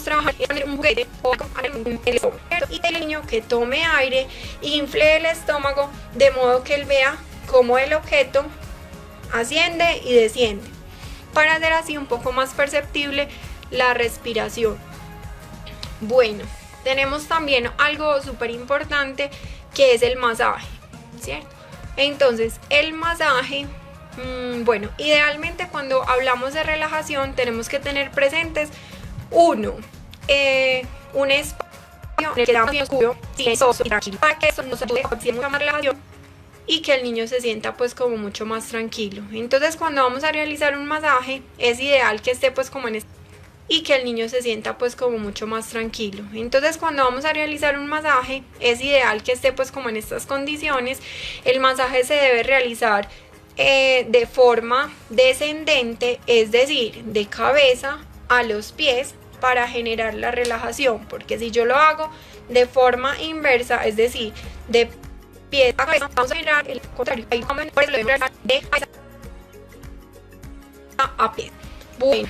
trabajar es poner un juguete o el estómago, y el niño que tome aire, infle el estómago de modo que él vea cómo el objeto asciende y desciende, para hacer así un poco más perceptible la respiración. Bueno, tenemos también algo súper importante que es el masaje, ¿cierto? Entonces, el masaje, bueno, idealmente cuando hablamos de relajación tenemos que tener presentes uno, un espacio en el que sea muy oscuro, silencioso y tranquilo, para que eso nos ayude a conseguir mucha más relajación y que el niño se sienta pues como mucho más tranquilo. Entonces cuando vamos a realizar un masaje es ideal que esté pues como en y que el niño se sienta pues como mucho más tranquilo. Entonces cuando vamos a realizar un masaje es ideal que esté pues como en estas condiciones. El masaje se debe realizar de forma descendente, es decir, de cabeza a los pies, para generar la relajación, porque si yo lo hago de forma inversa, es decir, de pies a cabeza, vamos a generar el contrario, ahí vamos a de cabeza a pies. Bueno,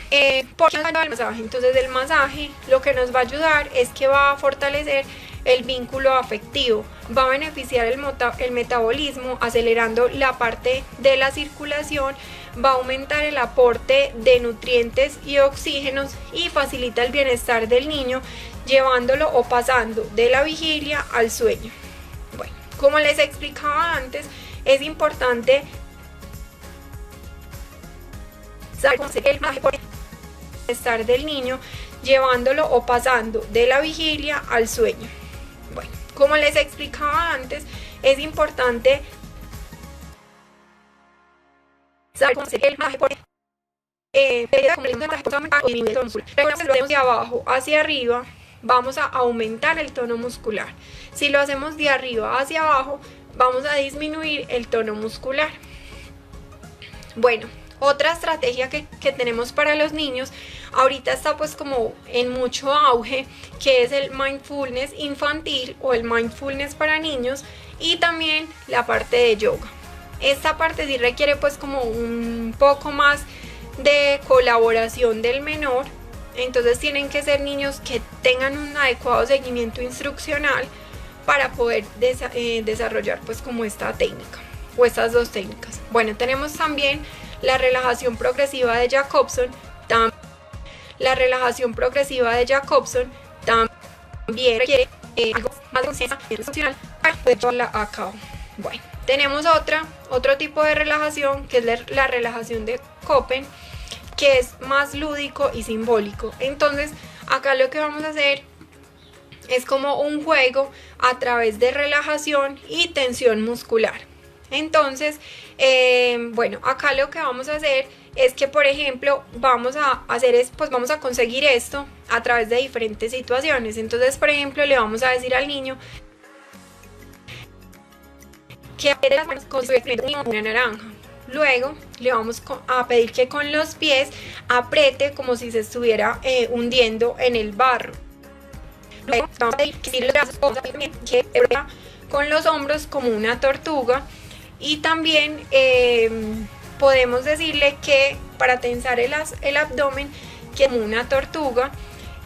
¿por qué el masaje? Entonces el masaje lo que nos va a ayudar es que va a fortalecer el vínculo afectivo, va a beneficiar el metabolismo, acelerando la parte de la circulación, va a aumentar el aporte de nutrientes y oxígenos y facilita el bienestar del niño, llevándolo o pasando de la vigilia al sueño. Bueno, como les explicaba antes, es importante saber cómo se el bienestar del niño, llevándolo o pasando de la vigilia al sueño. Bueno, como les explicaba antes, es importante saber cómo se el de abajo hacia arriba, vamos a aumentar el tono muscular. Si lo hacemos de arriba hacia abajo, vamos a disminuir el tono muscular. Bueno, otra estrategia que tenemos para los niños, ahorita está pues como en mucho auge, que es el mindfulness infantil o el mindfulness para niños, y también la parte de yoga. Esta parte sí requiere pues como un poco más de colaboración del menor, entonces tienen que ser niños que tengan un adecuado seguimiento instruccional para poder desarrollar pues como esta técnica o estas dos técnicas. Bueno, tenemos también la relajación progresiva de Jacobson, la relajación progresiva de Jacobson también requiere algo más de conciencia instruccional para poder llevarla a cabo. Bueno, tenemos otro tipo de relajación, que es la relajación de Copen, que es más lúdico y simbólico. Entonces acá lo que vamos a hacer es como un juego a través de relajación y tensión muscular. Entonces, bueno, acá lo que vamos a hacer es que, por ejemplo, vamos a conseguir esto a través de diferentes situaciones. Entonces, por ejemplo, le vamos a decir al niño que apriete las manos con una naranja. Luego le vamos a pedir que con los pies apriete como si se estuviera hundiendo en el barro. Luego vamos a pedir que estire los brazos con los hombros como una tortuga. Y también podemos decirle que para tensar el abdomen, que como una tortuga.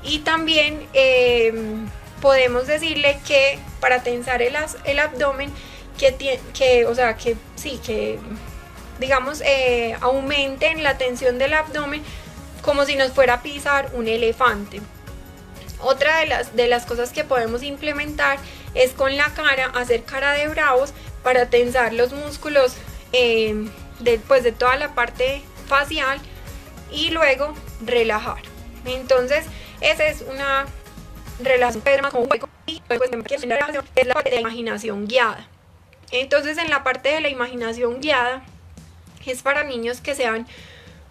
Y también podemos decirle que para tensar el abdomen, digamos, aumenten la tensión del abdomen como si nos fuera a pisar un elefante. Otra de las cosas que podemos implementar es con la cara, hacer cara de bravos para tensar los músculos de toda la parte facial y luego relajar. Entonces, esa es una relación con un juego, y luego es la parte de la imaginación guiada. Entonces, en la parte de la imaginación guiada es para niños que sean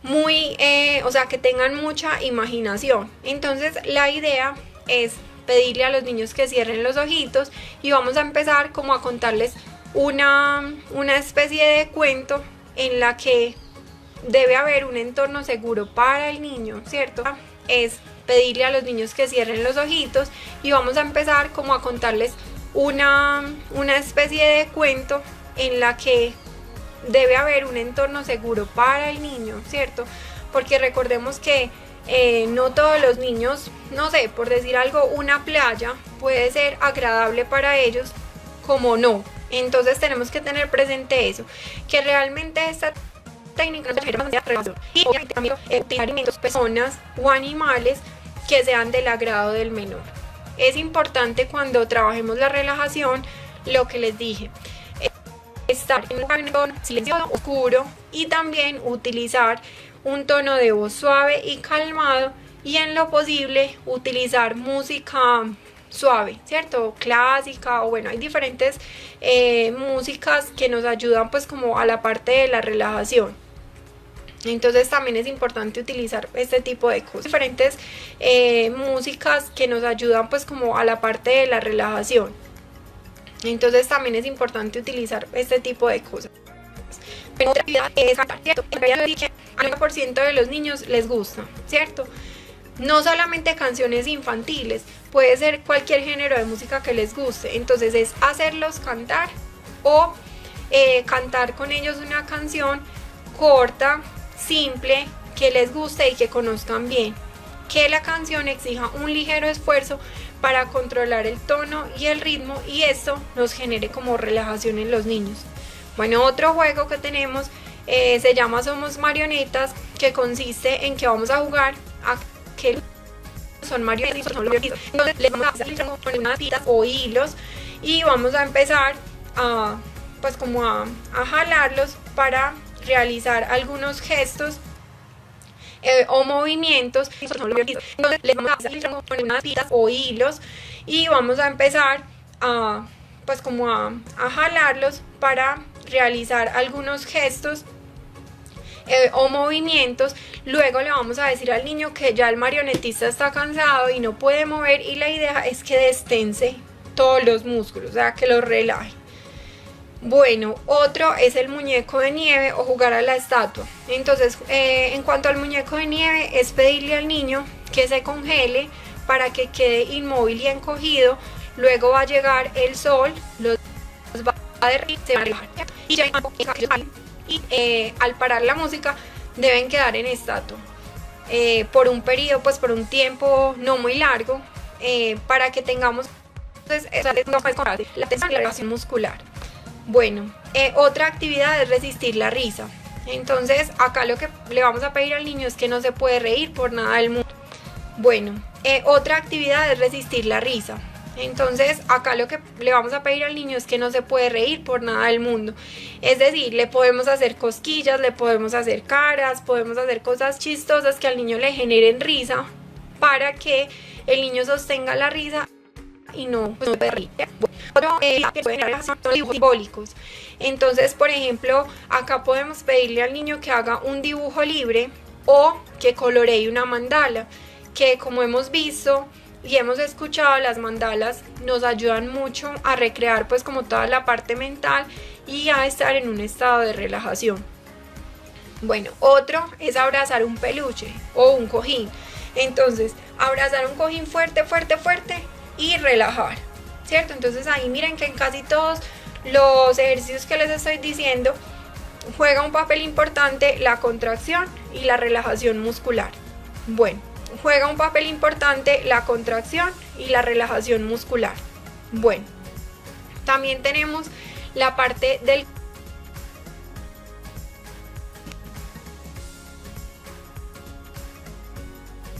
muy, que tengan mucha imaginación. Entonces, la idea es pedirle a los niños que cierren los ojitos y vamos a empezar como a contarles una especie de cuento en la que debe haber un entorno seguro para el niño, ¿cierto? Es pedirle a los niños que cierren los ojitos y vamos a empezar como a contarles una especie de cuento en la que debe haber un entorno seguro para el niño, ¿cierto? Porque recordemos que no todos los niños, no sé, por decir algo, una playa puede ser agradable para ellos como no. Entonces tenemos que tener presente eso, que realmente esta técnica no se refiere a relación y obviamente utilizar alimentos, personas o animales que sean del agrado del menor. es importante cuando trabajemos la relajación, lo que les dije, estar en un tono silencioso, oscuro, y también utilizar un tono de voz suave y calmado, y en lo posible utilizar música suave, ¿cierto? Clásica, o bueno, hay diferentes músicas que nos ayudan pues como a la parte de la relajación. Entonces también es importante utilizar este tipo de cosas, diferentes músicas que nos ayudan pues como a la parte de la relajación. Entonces también es importante utilizar este tipo de cosas. Pero otra actividad es cantar, ¿cierto? En realidad dije, al 90% de los niños les gusta, ¿cierto? No solamente canciones infantiles, puede ser cualquier género de música que les guste. Entonces es hacerlos cantar o cantar con ellos una canción corta, simple, que les guste y que conozcan bien. Que la canción exija un ligero esfuerzo para controlar el tono y el ritmo, y esto nos genere como relajación en los niños. Bueno, otro juego que tenemos se llama Somos Marionetas, que consiste en que vamos a jugar a que son marionetas, entonces les vamos a poner unas tiras o hilos y vamos a empezar a pues como a jalarlos para realizar algunos gestos o movimientos. Entonces les vamos a poner unas tiras o hilos y vamos a empezar a pues como a jalarlos para realizar algunos gestos o movimientos. Luego le vamos a decir al niño que ya el marionetista está cansado y no puede mover, y la idea es que destense todos los músculos, o sea, que los relaje. Bueno, otro es el muñeco de nieve o jugar a la estatua. Entonces, en cuanto al muñeco de nieve, es pedirle al niño que se congele para que quede inmóvil y encogido. Luego va a llegar el sol, los va a derretir, se van a relajar. Y ya al parar la música deben quedar en estatua por un periodo, pues por un tiempo no muy largo, para que tengamos entonces, la tensión y la relajación muscular. Bueno, otra actividad es resistir la risa. Entonces acá lo que le vamos a pedir al niño es que no se puede reír por nada del mundo. Bueno, otra actividad es resistir la risa. Entonces acá lo que le vamos a pedir al niño es que no se puede reír por nada del mundo. Es decir, le podemos hacer cosquillas, le podemos hacer caras, podemos hacer cosas chistosas que al niño le generen risa, para que el niño sostenga la risa y no puede reír. Otro que pueden hacer son dibujos simbólicos. Entonces, por ejemplo, acá podemos pedirle al niño que haga un dibujo libre o que coloree una mandala, que como hemos visto y hemos escuchado, las mandalas nos ayudan mucho a recrear pues como toda la parte mental y a estar en un estado de relajación. Bueno, otro es abrazar un peluche o un cojín. Entonces, abrazar un cojín fuerte, fuerte, fuerte y relajar, ¿cierto? Entonces ahí miren que en casi todos los ejercicios que les estoy diciendo juega un papel importante la contracción y la relajación muscular. Bueno, juega un papel importante la contracción y la relajación muscular. Bueno, también tenemos la parte del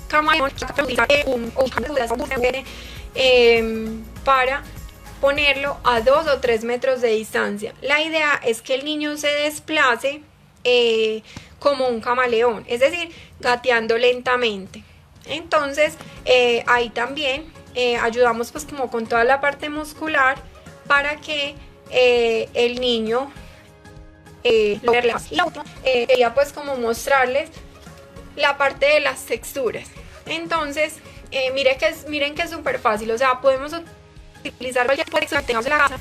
camaleón, para ponerlo a 2 o 3 metros de distancia. La idea es que el niño se desplace como un camaleón, es decir, gateando lentamente. Entonces ahí también ayudamos pues como con toda la parte muscular para que el niño lo relaje. Y la otra quería pues como mostrarles la parte de las texturas. Entonces miren que es súper fácil, o sea, podemos utilizar cualquier textura que tengamos en la casa,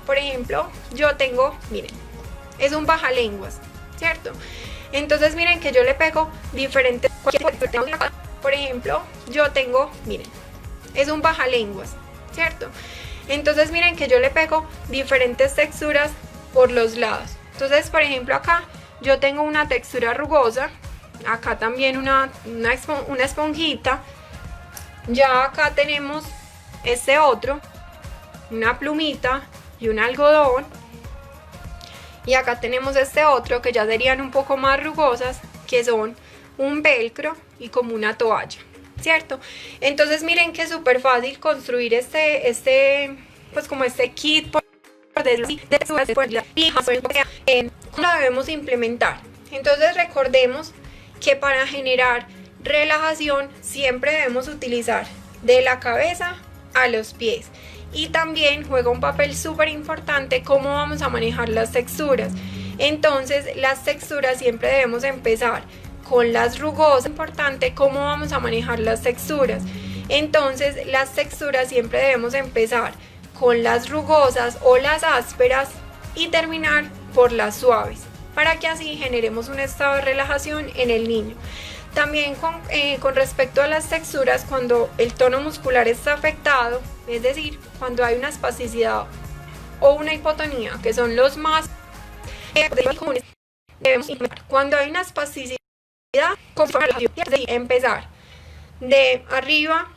Por ejemplo, yo tengo, miren, es un bajalenguas, ¿cierto? Entonces miren que yo le pego diferentes, por ejemplo, yo tengo, miren, es un bajalenguas, ¿cierto? Entonces miren que yo le pego diferentes texturas por los lados. Entonces, por ejemplo, acá yo tengo una textura rugosa, acá también una esponjita, ya acá tenemos este otro, una plumita y un algodón, y acá tenemos este otro que ya serían un poco más rugosas, que son un velcro y como una toalla, ¿cierto? Entonces miren que es súper fácil construir pues como este kit, por decirlo así, lo debemos implementar. Entonces recordemos que para generar relajación siempre debemos utilizar de la cabeza a los pies, y también juega un papel súper importante cómo vamos a manejar las texturas. Entonces las texturas siempre debemos empezar con las rugosas, importante cómo vamos a manejar las texturas. Entonces las texturas siempre debemos empezar con las rugosas o las ásperas y terminar por las suaves, para que así generemos un estado de relajación en el niño. También con respecto a las texturas, cuando el tono muscular está afectado, es decir, cuando hay una espasticidad o una hipotonía, que son los más comunes, debemos implementar. Cuando hay una espasticidad, empezar de arriba